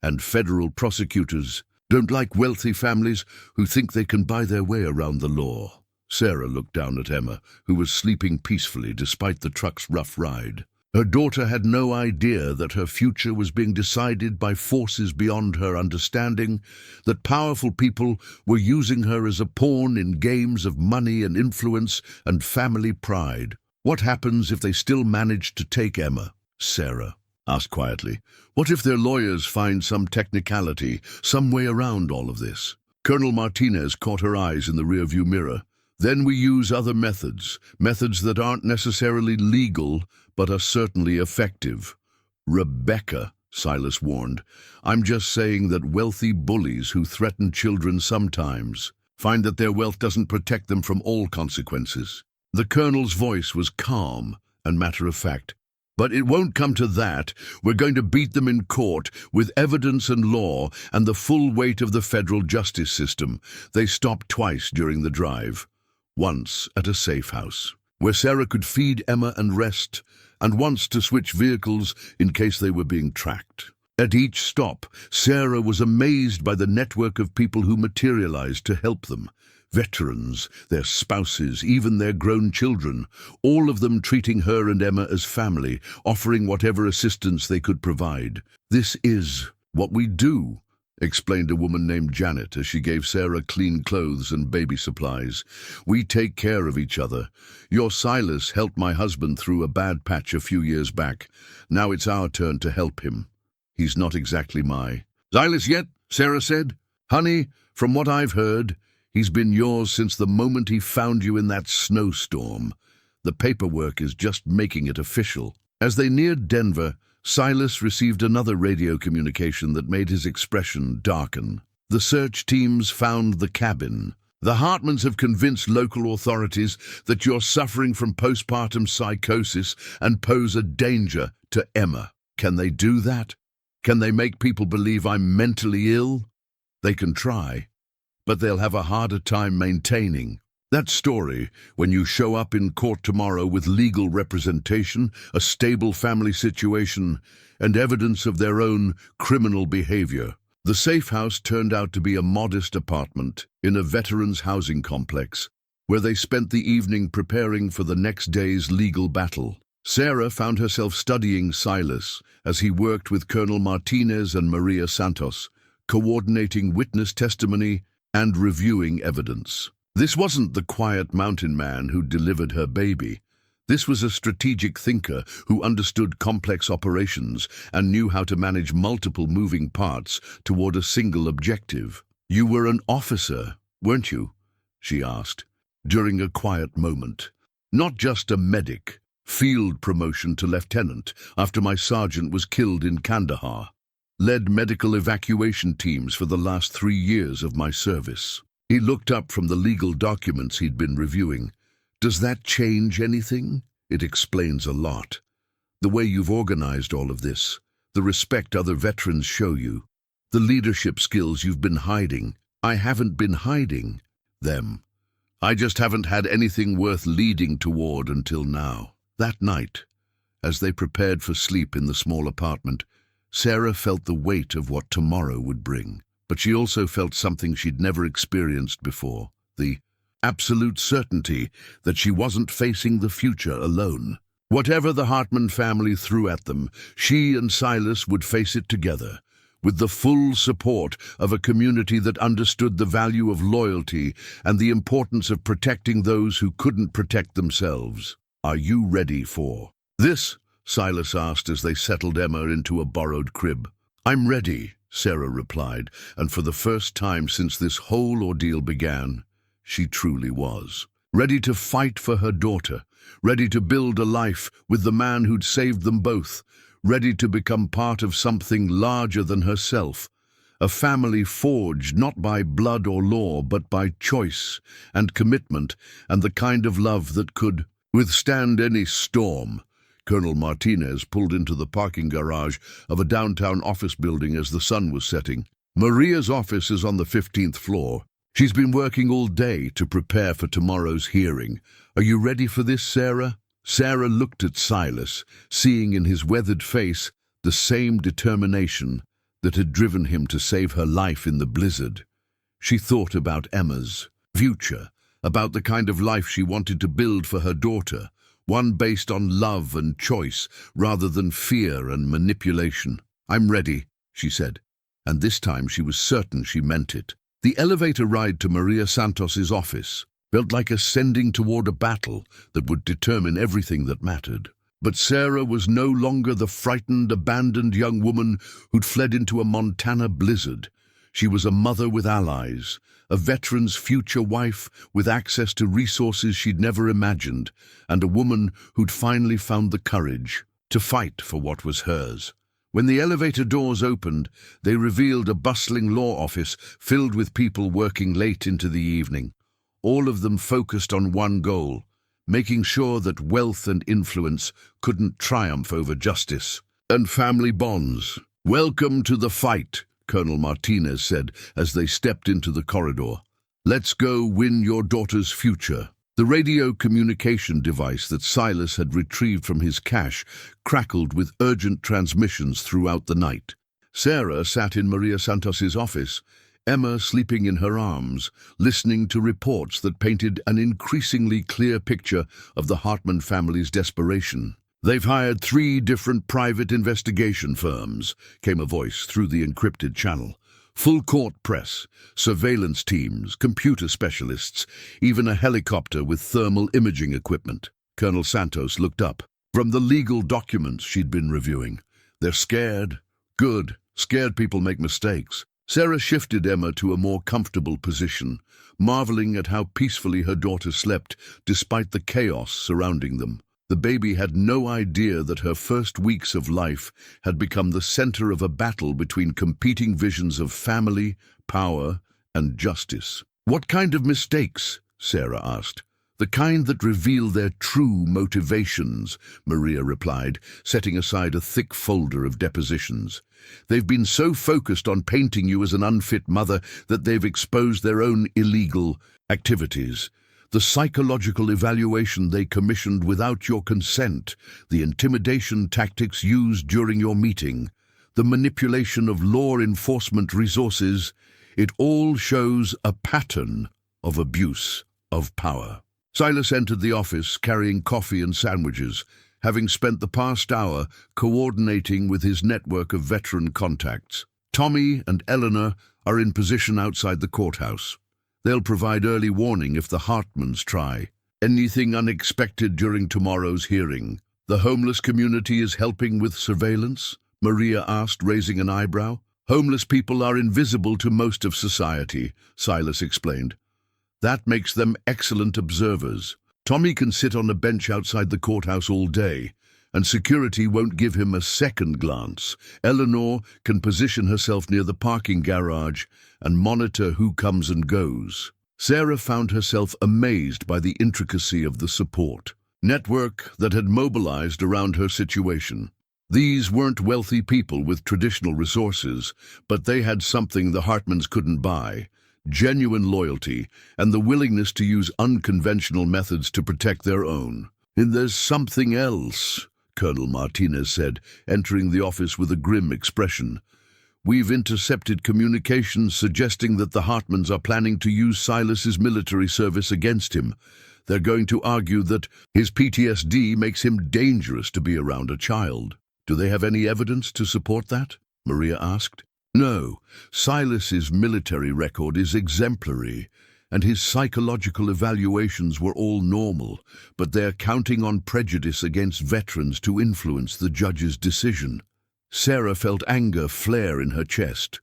And federal prosecutors don't like wealthy families who think they can buy their way around the law." Sarah looked down at Emma, who was sleeping peacefully despite the truck's rough ride. Her daughter had no idea that her future was being decided by forces beyond her understanding, that powerful people were using her as a pawn in games of money and influence and family pride. "What happens if they still manage to take Emma?" Sarah asked quietly. "What if their lawyers find some technicality, some way around all of this?" Colonel Martinez caught her eyes in the rearview mirror. "Then we use other methods that aren't necessarily legal, but are certainly effective." "Rebecca," Silas warned, "I'm just saying that wealthy bullies who threaten children sometimes find that their wealth doesn't protect them from all consequences." The colonel's voice was calm and matter-of-fact. "But it won't come to that. We're going to beat them in court with evidence and law and the full weight of the federal justice system." They stopped twice during the drive. Once at a safe house, where Sarah could feed Emma and rest, and once to switch vehicles in case they were being tracked. At each stop, Sarah was amazed by the network of people who materialized to help them. Veterans, their spouses, even their grown children, all of them treating her and Emma as family, offering whatever assistance they could provide. "This is what we do," explained a woman named Janet as she gave Sarah clean clothes and baby supplies. "We take care of each other. Your Silas helped my husband through a bad patch a few years back. Now it's our turn to help him. He's not exactly my Silas yet," Sarah said. "Honey, from what I've heard, he's been yours since the moment he found you in that snowstorm. The paperwork is just making it official." As they neared Denver, Silas received another radio communication that made his expression darken. The search teams found the cabin. "The Hartmans have convinced local authorities that you're suffering from postpartum psychosis and pose a danger to Emma." Can they do that? Can they make people believe I'm mentally ill? They can try, but they'll have a harder time maintaining that story when you show up in court tomorrow with legal representation, a stable family situation, and evidence of their own criminal behavior. The safe house turned out to be a modest apartment in a veterans' housing complex, where they spent the evening preparing for the next day's legal battle. Sarah found herself studying Silas as he worked with Colonel Martinez and Maria Santos, coordinating witness testimony and reviewing evidence. This wasn't the quiet mountain man who delivered her baby. This was a strategic thinker who understood complex operations and knew how to manage multiple moving parts toward a single objective. "You were an officer, weren't you?" she asked, during a quiet moment. "Not just a medic. Field promotion to lieutenant after my sergeant was killed in Kandahar. Led medical evacuation teams for the last 3 years of my service." He looked up from the legal documents he'd been reviewing. "Does that change anything?" "It explains a lot. The way you've organized all of this, the respect other veterans show you, the leadership skills you've been hiding." "I haven't been hiding them. I just haven't had anything worth leading toward until now." That night, as they prepared for sleep in the small apartment, Sarah felt the weight of what tomorrow would bring. But she also felt something she'd never experienced before, the absolute certainty that she wasn't facing the future alone. Whatever the Hartman family threw at them, she and Silas would face it together, with the full support of a community that understood the value of loyalty and the importance of protecting those who couldn't protect themselves. "Are you ready for this?" Silas asked as they settled Emma into a borrowed crib. "I'm ready," Sarah replied, and for the first time since this whole ordeal began, she truly was. Ready to fight for her daughter, ready to build a life with the man who'd saved them both, ready to become part of something larger than herself, a family forged not by blood or law but by choice and commitment and the kind of love that could withstand any storm. Colonel Martinez pulled into the parking garage of a downtown office building as the sun was setting. "Maria's office is on the 15th floor. She's been working all day to prepare for tomorrow's hearing. Are you ready for this, Sarah?" Sarah looked at Silas, seeing in his weathered face the same determination that had driven him to save her life in the blizzard. She thought about Emma's future, about the kind of life she wanted to build for her daughter, one based on love and choice rather than fear and manipulation. "I'm ready," she said, and this time she was certain she meant it. The elevator ride to Maria Santos's office felt like ascending toward a battle that would determine everything that mattered. But Sarah was no longer the frightened, abandoned young woman who'd fled into a Montana blizzard. She was a mother with allies, a veteran's future wife with access to resources she'd never imagined, and a woman who'd finally found the courage to fight for what was hers. When the elevator doors opened, they revealed a bustling law office filled with people working late into the evening, all of them focused on one goal: making sure that wealth and influence couldn't triumph over justice and family bonds. "Welcome to the fight," Colonel Martinez said as they stepped into the corridor. "Let's go win your daughter's future." The radio communication device that Silas had retrieved from his cache crackled with urgent transmissions throughout the night. Sarah sat in Maria Santos's office, Emma sleeping in her arms, listening to reports that painted an increasingly clear picture of the Hartman family's desperation. "They've hired 3 different private investigation firms," came a voice through the encrypted channel. Full court press, surveillance teams, computer specialists, even a helicopter with thermal imaging equipment. Colonel Santos looked up from the legal documents she'd been reviewing. They're scared. Good. Scared people make mistakes. Sarah shifted Emma to a more comfortable position, marveling at how peacefully her daughter slept despite the chaos surrounding them. The baby had no idea that her first weeks of life had become the center of a battle between competing visions of family, power, and justice. "What kind of mistakes?" Sarah asked. "The kind that reveal their true motivations," Maria replied, setting aside a thick folder of depositions. "They've been so focused on painting you as an unfit mother that they've exposed their own illegal activities. The psychological evaluation they commissioned without your consent, the intimidation tactics used during your meeting, the manipulation of law enforcement resources, it all shows a pattern of abuse of power." Silas entered the office carrying coffee and sandwiches, having spent the past hour coordinating with his network of veteran contacts. Tommy and Eleanor are in position outside the courthouse. They'll provide early warning if the Hartmans try. "Anything unexpected during tomorrow's hearing?" "The homeless community is helping with surveillance?" Maria asked, raising an eyebrow. "Homeless people are invisible to most of society," Silas explained. "That makes them excellent observers. Tommy can sit on a bench outside the courthouse all day, and security won't give him a second glance. Eleanor can position herself near the parking garage and monitor who comes and goes." Sarah found herself amazed by the intricacy of the support network that had mobilized around her situation. These weren't wealthy people with traditional resources, but they had something the Hartmans couldn't buy: genuine loyalty and the willingness to use unconventional methods to protect their own. "And there's something else," Colonel Martinez said, entering the office with a grim expression. "We've intercepted communications suggesting that the Hartmans are planning to use Silas's military service against him. They're going to argue that his PTSD makes him dangerous to be around a child." "Do they have any evidence to support that?" Maria asked. "No. Silas's military record is exemplary, and his psychological evaluations were all normal, but they're counting on prejudice against veterans to influence the judge's decision." Sarah felt anger flare in her chest.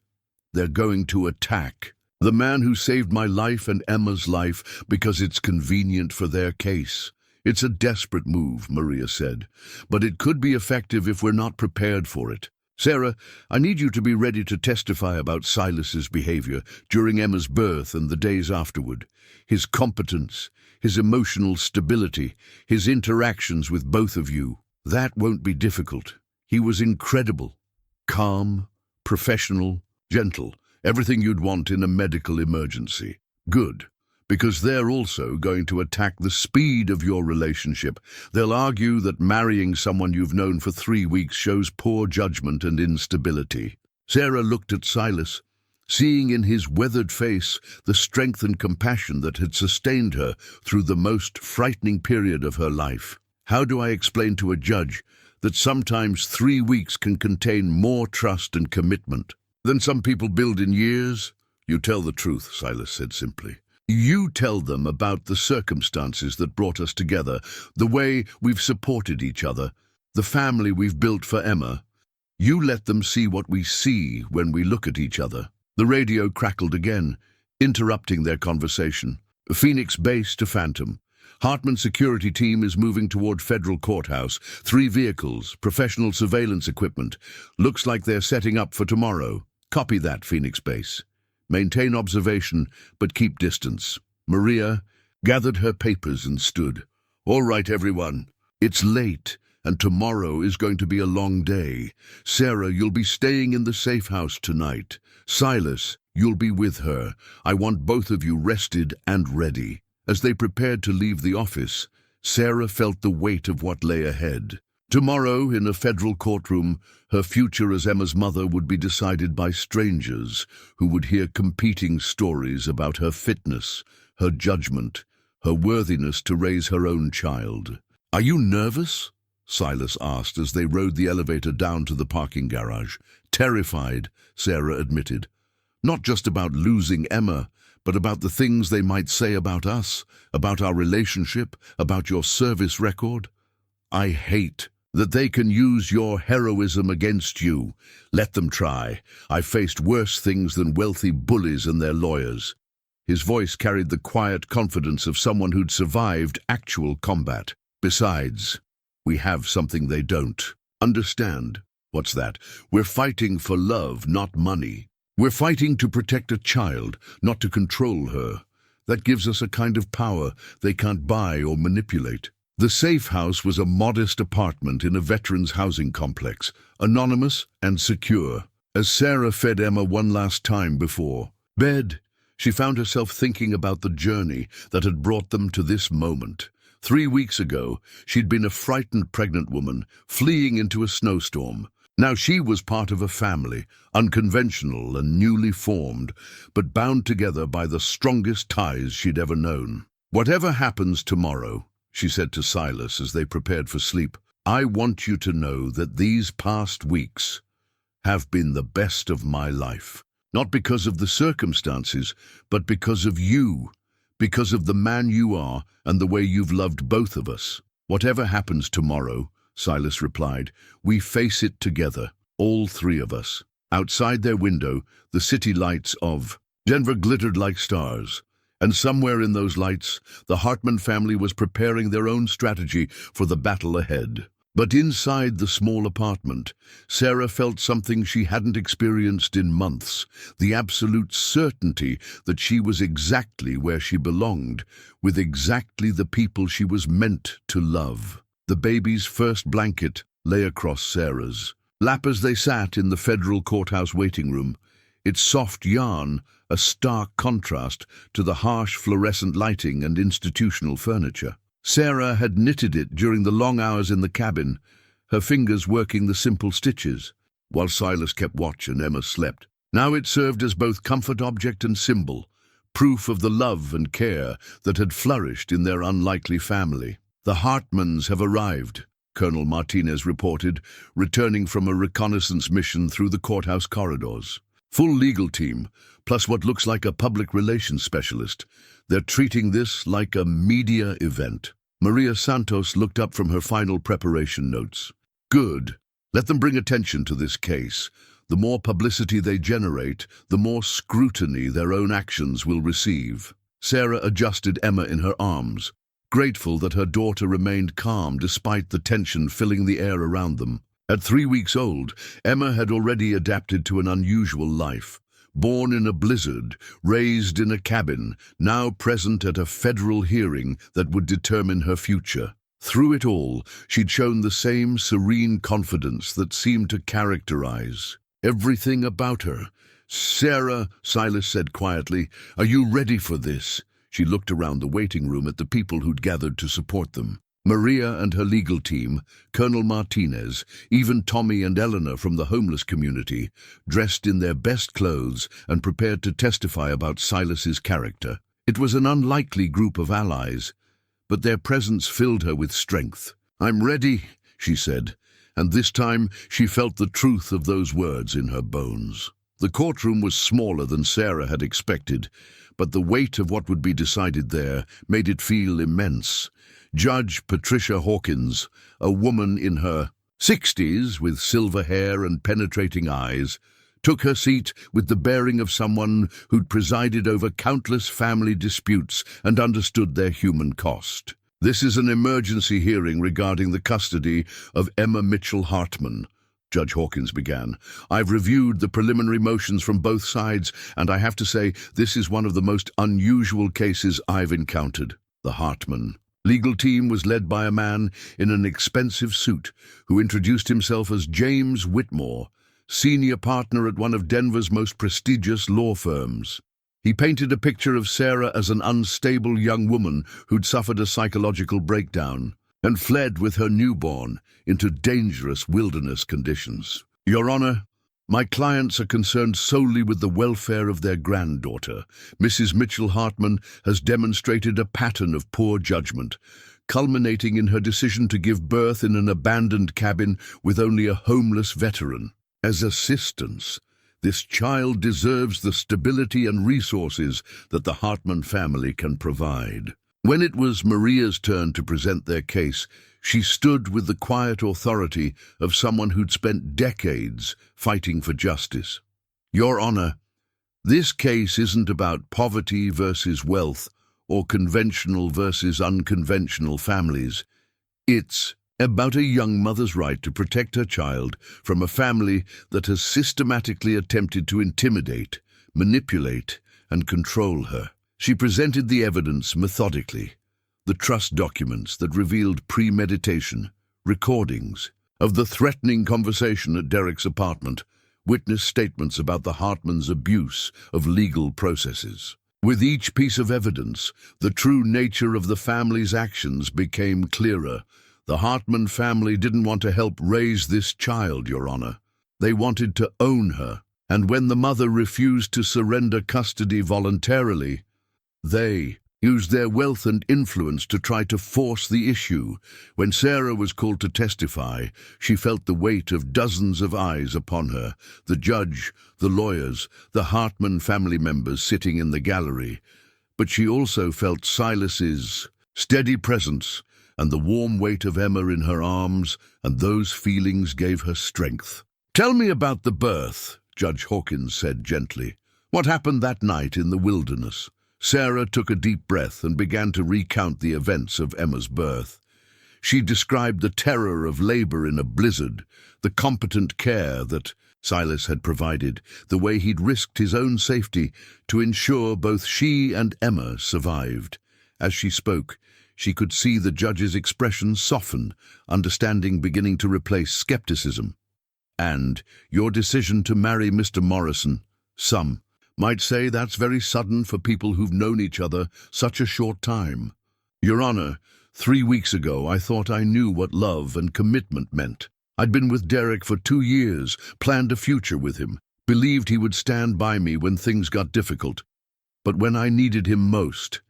"They're going to attack the man who saved my life and Emma's life because it's convenient for their case. It's a desperate move," Maria said, "but it could be effective if we're not prepared for it. Sarah, I need you to be ready to testify about Silas's behavior during Emma's birth and the days afterward. His competence, his emotional stability, his interactions with both of you. That won't be difficult. He was incredible. Calm, professional, gentle. Everything you'd want in a medical emergency. Good. Because they're also going to attack the speed of your relationship. They'll argue that marrying someone you've known for 3 weeks shows poor judgment and instability." Sarah looked at Silas, seeing in his weathered face the strength and compassion that had sustained her through the most frightening period of her life. "How do I explain to a judge that sometimes 3 weeks can contain more trust and commitment than some people build in years?" "You tell the truth," Silas said simply. "You tell them about the circumstances that brought us together, the way we've supported each other, the family we've built for Emma. You let them see what we see when we look at each other." The radio crackled again, interrupting their conversation. "Phoenix base to Phantom. Hartman security team is moving toward Federal Courthouse. 3 vehicles, professional surveillance equipment. Looks like they're setting up for tomorrow. Copy that, Phoenix base. Maintain observation, but keep distance." Maria gathered her papers and stood. "All right, everyone. It's late, and tomorrow is going to be a long day. Sarah, you'll be staying in the safe house tonight. Silas, you'll be with her. I want both of you rested and ready." As they prepared to leave the office, Sarah felt the weight of what lay ahead. Tomorrow, in a federal courtroom, her future as Emma's mother would be decided by strangers who would hear competing stories about her fitness, her judgment, her worthiness to raise her own child. "Are you nervous?" Silas asked as they rode the elevator down to the parking garage. "Terrified," Sarah admitted. Not just about losing Emma, but about the things they might say about us, about our relationship, about your service record. I hate that they can use your heroism against you. Let them try. I've faced worse things than wealthy bullies and their lawyers. His voice carried the quiet confidence of someone who'd survived actual combat. Besides, we have something they don't. Understand? What's that? We're fighting for love, not money. We're fighting to protect a child, not to control her. That gives us a kind of power they can't buy or manipulate. The safe house was a modest apartment in a veterans' housing complex, anonymous and secure. As Sarah fed Emma one last time before bed, she found herself thinking about the journey that had brought them to this moment. 3 weeks ago, she'd been a frightened pregnant woman, fleeing into a snowstorm. Now she was part of a family, unconventional and newly formed, but bound together by the strongest ties she'd ever known. "Whatever happens tomorrow," she said to Silas as they prepared for sleep, "I want you to know that these past weeks have been the best of my life. Not because of the circumstances, but because of you. Because of the man you are and the way you've loved both of us. Whatever happens tomorrow," Silas replied, "we face it together, all three of us." Outside their window, the city lights of Denver glittered like stars, and somewhere in those lights, the Hartman family was preparing their own strategy for the battle ahead. But inside the small apartment, Sarah felt something she hadn't experienced in months, the absolute certainty that she was exactly where she belonged, with exactly the people she was meant to love. The baby's first blanket lay across Sarah's lap as they sat in the federal courthouse waiting room, its soft yarn a stark contrast to the harsh fluorescent lighting and institutional furniture. Sarah had knitted it during the long hours in the cabin, her fingers working the simple stitches, while Silas kept watch and Emma slept. Now it served as both comfort object and symbol, proof of the love and care that had flourished in their unlikely family. "The Hartmans have arrived," Colonel Martinez reported, returning from a reconnaissance mission through the courthouse corridors. "Full legal team, plus what looks like a public relations specialist. They're treating this like a media event." Maria Santos looked up from her final preparation notes. "Good. Let them bring attention to this case. The more publicity they generate, the more scrutiny their own actions will receive." Sarah adjusted Emma in her arms, grateful that her daughter remained calm despite the tension filling the air around them. At 3 weeks old, Emma had already adapted to an unusual life. Born in a blizzard, raised in a cabin, now present at a federal hearing that would determine her future. Through it all, she'd shown the same serene confidence that seemed to characterize everything about her. "Sarah," Silas said quietly, "are you ready for this?" She looked around the waiting room at the people who'd gathered to support them. Maria and her legal team, Colonel Martinez, even Tommy and Eleanor from the homeless community, dressed in their best clothes and prepared to testify about Silas's character. It was an unlikely group of allies, but their presence filled her with strength. "I'm ready," she said, and this time she felt the truth of those words in her bones. The courtroom was smaller than Sarah had expected, but the weight of what would be decided there made it feel immense. Judge Patricia Hawkins, a woman in her 60s with silver hair and penetrating eyes, took her seat with the bearing of someone who'd presided over countless family disputes and understood their human cost. "This is an emergency hearing regarding the custody of Emma Mitchell Hartman," Judge Hawkins began. "I've reviewed the preliminary motions from both sides, and I have to say this is one of the most unusual cases I've encountered." The Hartman legal team was led by a man in an expensive suit who introduced himself as James Whitmore, senior partner at one of Denver's most prestigious law firms. He painted a picture of Sarah as an unstable young woman who'd suffered a psychological breakdown and fled with her newborn into dangerous wilderness conditions. "Your Honor, my clients are concerned solely with the welfare of their granddaughter. Mrs. Mitchell Hartman has demonstrated a pattern of poor judgment, culminating in her decision to give birth in an abandoned cabin with only a homeless veteran as assistance. This child deserves the stability and resources that the Hartman family can provide. When it was Maria's turn to present their case, she stood with the quiet authority of someone who'd spent decades fighting for justice. Your Honor, this case isn't about poverty versus wealth or conventional versus unconventional families. It's about a young mother's right to protect her child from a family that has systematically attempted to intimidate, manipulate, and control her. She presented the evidence methodically, the trust documents that revealed premeditation, recordings of the threatening conversation at Derek's apartment, witness statements about the Hartmans' abuse of legal processes. With each piece of evidence, the true nature of the family's actions became clearer. The Hartman family didn't want to help raise this child, Your Honor. They wanted to own her, and when the mother refused to surrender custody voluntarily, they used their wealth and influence to try to force the issue. When Sarah was called to testify, she felt the weight of dozens of eyes upon her, the judge, the lawyers, the Hartman family members sitting in the gallery. But she also felt Silas's steady presence and the warm weight of Emma in her arms, and those feelings gave her strength. "Tell me about the birth," Judge Hawkins said gently. "What happened that night in the wilderness?" Sarah took a deep breath and began to recount the events of Emma's birth. She described the terror of labor in a blizzard, the competent care that Silas had provided, the way he'd risked his own safety to ensure both she and Emma survived. As she spoke, she could see the judge's expression soften, understanding beginning to replace skepticism. "And your decision to marry Mr. Morrison, some might say that's very sudden for people who've known each other such a short time." "Your Honor, 3 weeks ago I thought I knew what love and commitment meant. I'd been with Derek for 2 years, planned a future with him, believed he would stand by me when things got difficult. But when I needed him most,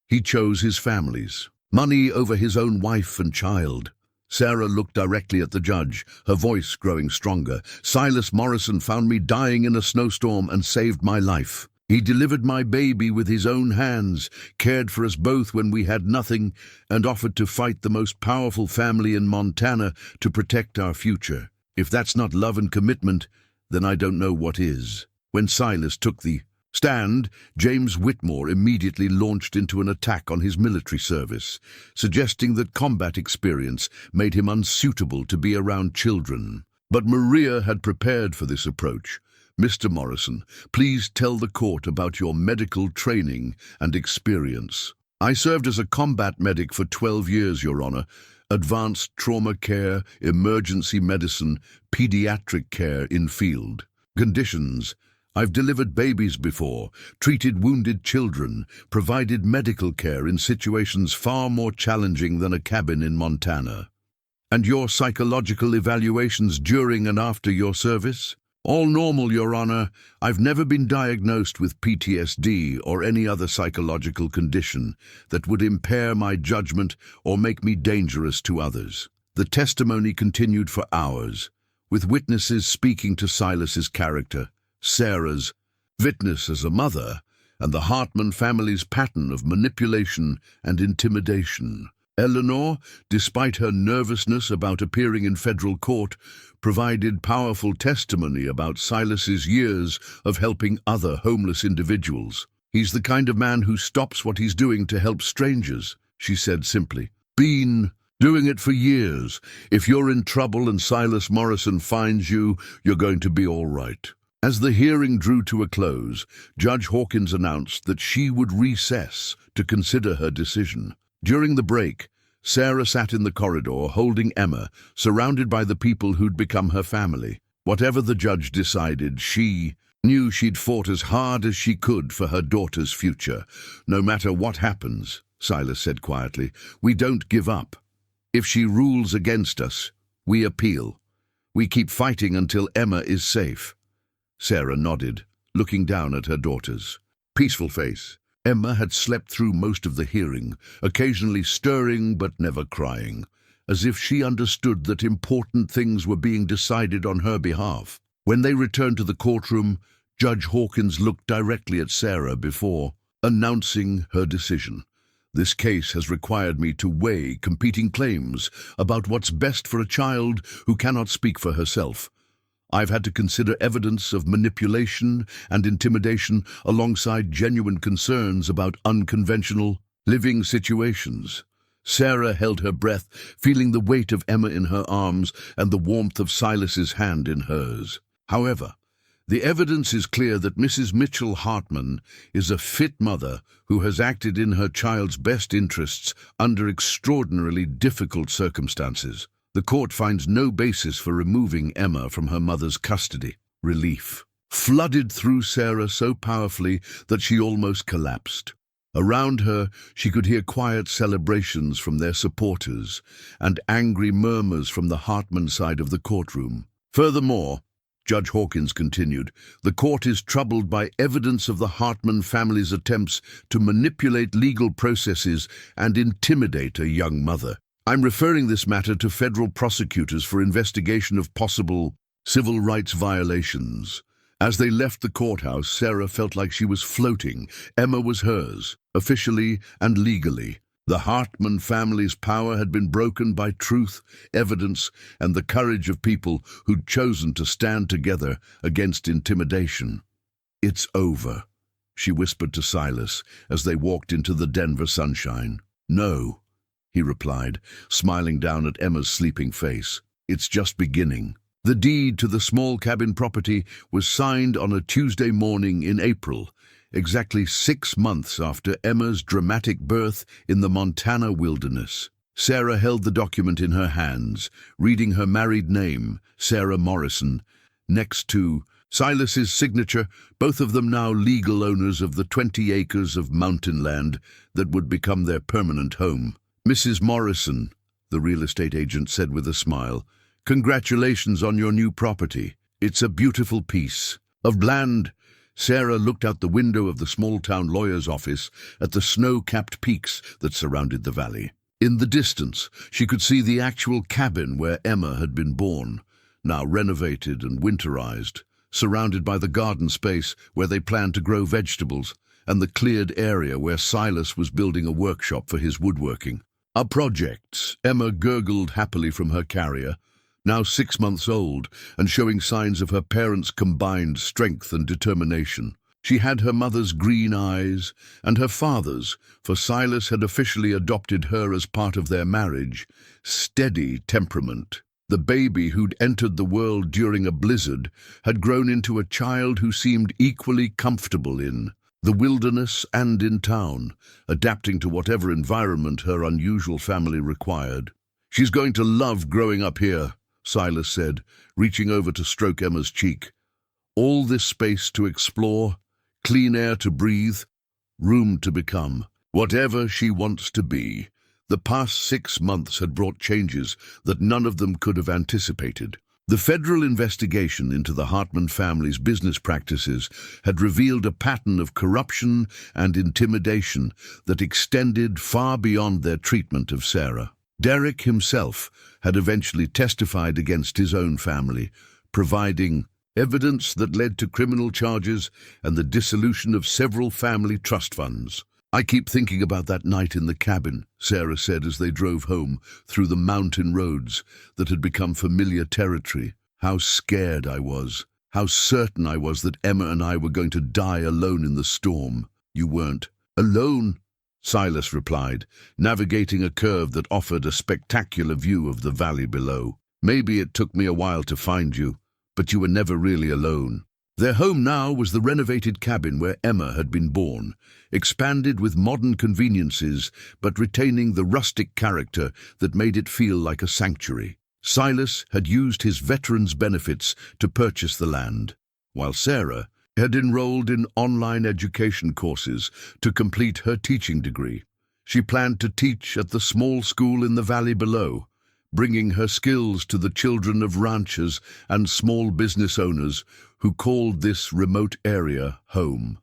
he chose his family's money over his own wife and child." Sarah looked directly at the judge, her voice growing stronger. "Silas Morrison found me dying in a snowstorm and saved my life. He delivered my baby with his own hands, cared for us both when we had nothing, and offered to fight the most powerful family in Montana to protect our future. If that's not love and commitment, then I don't know what is." When Silas took the stand, James Whitmore immediately launched into an attack on his military service, suggesting that combat experience made him unsuitable to be around children. But Maria had prepared for this approach. "Mr. Morrison, please tell the court about your medical training and experience." "I served as a combat medic for 12 years, Your Honor. Advanced trauma care, emergency medicine, pediatric care in field conditions. I've delivered babies before, treated wounded children, provided medical care in situations far more challenging than a cabin in Montana." "And your psychological evaluations during and after your service?" "All normal, Your Honor. I've never been diagnosed with PTSD or any other psychological condition that would impair my judgment or make me dangerous to others." The testimony continued for hours, with witnesses speaking to Silas's character, Sarah's witness as a mother, and the Hartman family's pattern of manipulation and intimidation. Eleanor, despite her nervousness about appearing in federal court, provided powerful testimony about Silas's years of helping other homeless individuals. "He's the kind of man who stops what he's doing to help strangers," she said simply. "Been doing it for years. If you're in trouble and Silas Morrison finds you, you're going to be all right." As the hearing drew to a close, Judge Hawkins announced that she would recess to consider her decision. During the break, Sarah sat in the corridor holding Emma, surrounded by the people who'd become her family. Whatever the judge decided, she knew she'd fought as hard as she could for her daughter's future. "No matter what happens," Silas said quietly, "we don't give up. If she rules against us, we appeal. We keep fighting until Emma is safe." Sarah nodded, looking down at her daughter's peaceful face. Emma had slept through most of the hearing, occasionally stirring but never crying, as if she understood that important things were being decided on her behalf. When they returned to the courtroom, Judge Hawkins looked directly at Sarah before announcing her decision. This case has required me to weigh competing claims about what's best for a child who cannot speak for herself. I've had to consider evidence of manipulation and intimidation alongside genuine concerns about unconventional living situations. Sarah held her breath, feeling the weight of Emma in her arms and the warmth of Silas's hand in hers. However, the evidence is clear that Mrs. Mitchell Hartman is a fit mother who has acted in her child's best interests under extraordinarily difficult circumstances. The court finds no basis for removing Emma from her mother's custody. Relief flooded through Sarah so powerfully that she almost collapsed. Around her, she could hear quiet celebrations from their supporters and angry murmurs from the Hartman side of the courtroom. Furthermore, Judge Hawkins continued, the court is troubled by evidence of the Hartman family's attempts to manipulate legal processes and intimidate a young mother. I'm referring this matter to federal prosecutors for investigation of possible civil rights violations. As they left the courthouse, Sarah felt like she was floating. Emma was hers, officially and legally. The Hartman family's power had been broken by truth, evidence, and the courage of people who'd chosen to stand together against intimidation. It's over, she whispered to Silas as they walked into the Denver sunshine. No, he replied, smiling down at Emma's sleeping face. It's just beginning. The deed to the small cabin property was signed on a Tuesday morning in April, exactly 6 months after Emma's dramatic birth in the Montana wilderness. Sarah held the document in her hands, reading her married name, Sarah Morrison, next to Silas's signature, both of them now legal owners of the 20 acres of mountain land that would become their permanent home. Mrs. Morrison, the real estate agent said with a smile, congratulations on your new property. It's a beautiful piece of land. Sarah looked out the window of the small-town lawyer's office at the snow-capped peaks that surrounded the valley. In the distance, she could see the actual cabin where Emma had been born, now renovated and winterized, surrounded by the garden space where they planned to grow vegetables and the cleared area where Silas was building a workshop for his woodworking. Our projects, Emma gurgled happily from her carrier, now 6 months old and showing signs of her parents' combined strength and determination. She had her mother's green eyes and her father's, for Silas had officially adopted her as part of their marriage, steady temperament. The baby who'd entered the world during a blizzard had grown into a child who seemed equally comfortable in the wilderness and in town, adapting to whatever environment her unusual family required. She's going to love growing up here, Silas said, reaching over to stroke Emma's cheek. All this space to explore, clean air to breathe, room to become whatever she wants to be. The past 6 months had brought changes that none of them could have anticipated. The federal investigation into the Hartman family's business practices had revealed a pattern of corruption and intimidation that extended far beyond their treatment of Sarah. Derek himself had eventually testified against his own family, providing evidence that led to criminal charges and the dissolution of several family trust funds. I keep thinking about that night in the cabin, Sarah said as they drove home through the mountain roads that had become familiar territory. How scared I was. How certain I was that Emma and I were going to die alone in the storm. You weren't. Alone? Silas replied, navigating a curve that offered a spectacular view of the valley below. Maybe it took me a while to find you, but you were never really alone. Their home now was the renovated cabin where Emma had been born, expanded with modern conveniences but retaining the rustic character that made it feel like a sanctuary. Silas had used his veteran's benefits to purchase the land, while Sarah had enrolled in online education courses to complete her teaching degree. She planned to teach at the small school in the valley below, bringing her skills to the children of ranchers and small business owners who called this remote area home.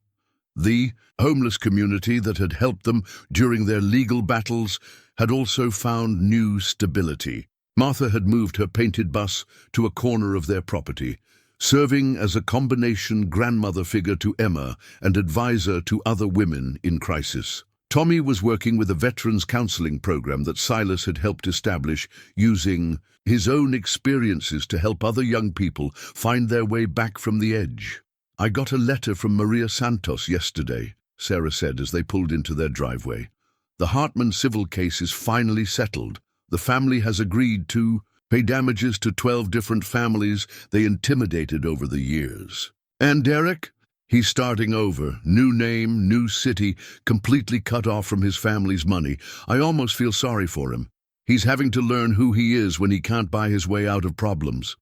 The homeless community that had helped them during their legal battles had also found new stability. Martha had moved her painted bus to a corner of their property, serving as a combination grandmother figure to Emma and advisor to other women in crisis. Tommy was working with a veterans counseling program that Silas had helped establish, using his own experiences to help other young people find their way back from the edge. "I got a letter from Maria Santos yesterday," Sarah said as they pulled into their driveway. "The Hartman civil case is finally settled. The family has agreed to pay damages to 12 different families they intimidated over the years. And Derek? He's starting over. New name, new city, completely cut off from his family's money. I almost feel sorry for him. He's having to learn who he is when he can't buy his way out of problems."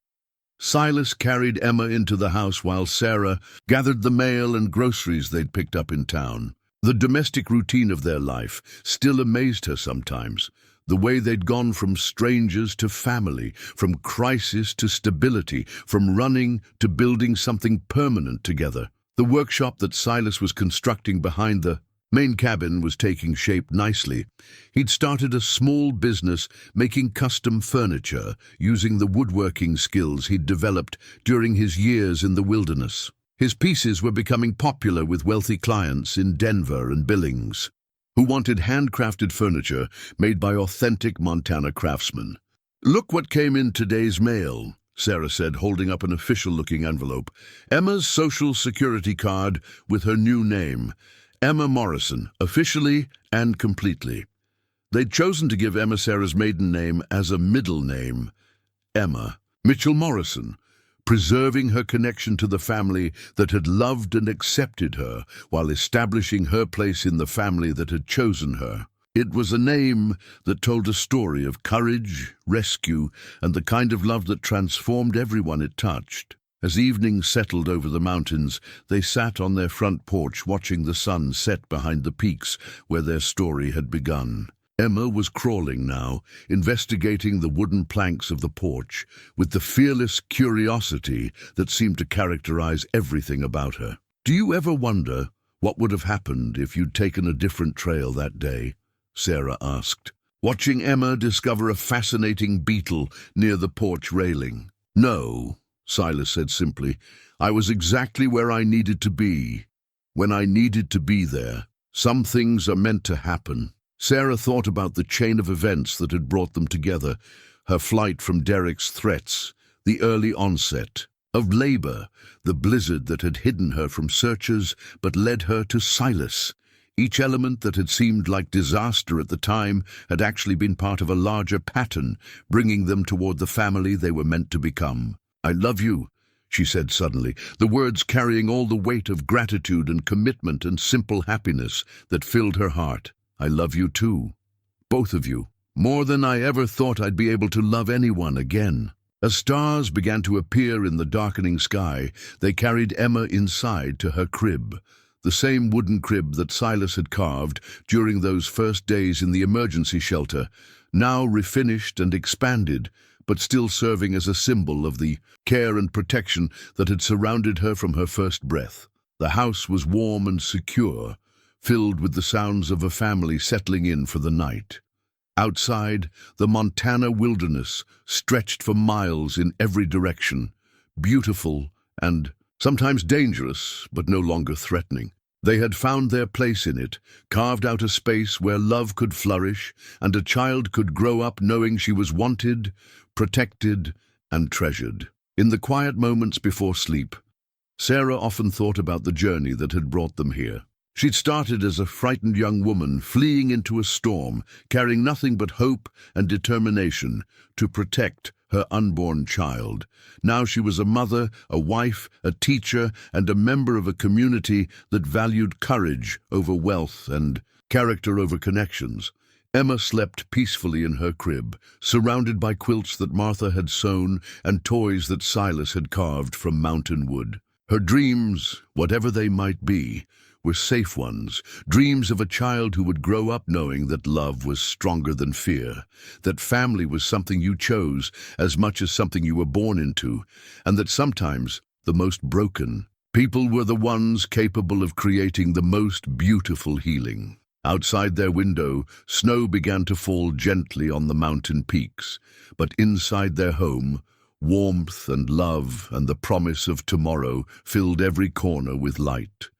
Silas carried Emma into the house while Sarah gathered the mail and groceries they'd picked up in town. The domestic routine of their life still amazed her sometimes. The way they'd gone from strangers to family, from crisis to stability, from running to building something permanent together. The workshop that Silas was constructing behind the main cabin was taking shape nicely. He'd started a small business making custom furniture using the woodworking skills he'd developed during his years in the wilderness. His pieces were becoming popular with wealthy clients in Denver and Billings, who wanted handcrafted furniture made by authentic Montana craftsmen. "Look what came in today's mail," Sarah said, holding up an official-looking envelope. Emma's social security card with her new name, Emma Morrison, officially and completely. They'd chosen to give Emma Sarah's maiden name as a middle name, Emma Mitchell Morrison, preserving her connection to the family that had loved and accepted her while establishing her place in the family that had chosen her. It was a name that told a story of courage, rescue, and the kind of love that transformed everyone it touched. As evening settled over the mountains, they sat on their front porch watching the sun set behind the peaks where their story had begun. Emma was crawling now, investigating the wooden planks of the porch, with the fearless curiosity that seemed to characterize everything about her. "Do you ever wonder what would have happened if you'd taken a different trail that day?" Sarah asked, watching Emma discover a fascinating beetle near the porch railing. "No," Silas said simply. "I was exactly where I needed to be, when I needed to be there. Some things are meant to happen." Sarah thought about the chain of events that had brought them together, her flight from Derek's threats, the early onset of labor, the blizzard that had hidden her from searchers but led her to Silas. Each element that had seemed like disaster at the time had actually been part of a larger pattern, bringing them toward the family they were meant to become. "I love you," she said suddenly, the words carrying all the weight of gratitude and commitment and simple happiness that filled her heart. "I love you too. Both of you. More than I ever thought I'd be able to love anyone again." As stars began to appear in the darkening sky, they carried Emma inside to her crib, the same wooden crib that Silas had carved during those first days in the emergency shelter, now refinished and expanded, but still serving as a symbol of the care and protection that had surrounded her from her first breath. The house was warm and secure, filled with the sounds of a family settling in for the night. Outside, the Montana wilderness stretched for miles in every direction, beautiful and sometimes dangerous, but no longer threatening. They had found their place in it, carved out a space where love could flourish and a child could grow up knowing she was wanted, protected, and treasured. In the quiet moments before sleep, Sarah often thought about the journey that had brought them here. She'd started as a frightened young woman, fleeing into a storm, carrying nothing but hope and determination to protect her unborn child. Now she was a mother, a wife, a teacher, and a member of a community that valued courage over wealth and character over connections. Emma slept peacefully in her crib, surrounded by quilts that Martha had sewn and toys that Silas had carved from mountain wood. Her dreams, whatever they might be, were safe ones, dreams of a child who would grow up knowing that love was stronger than fear, that family was something you chose as much as something you were born into, and that sometimes the most broken people were the ones capable of creating the most beautiful healing. Outside their window, snow began to fall gently on the mountain peaks, but inside their home, Warmth and love and the promise of tomorrow filled every corner with light.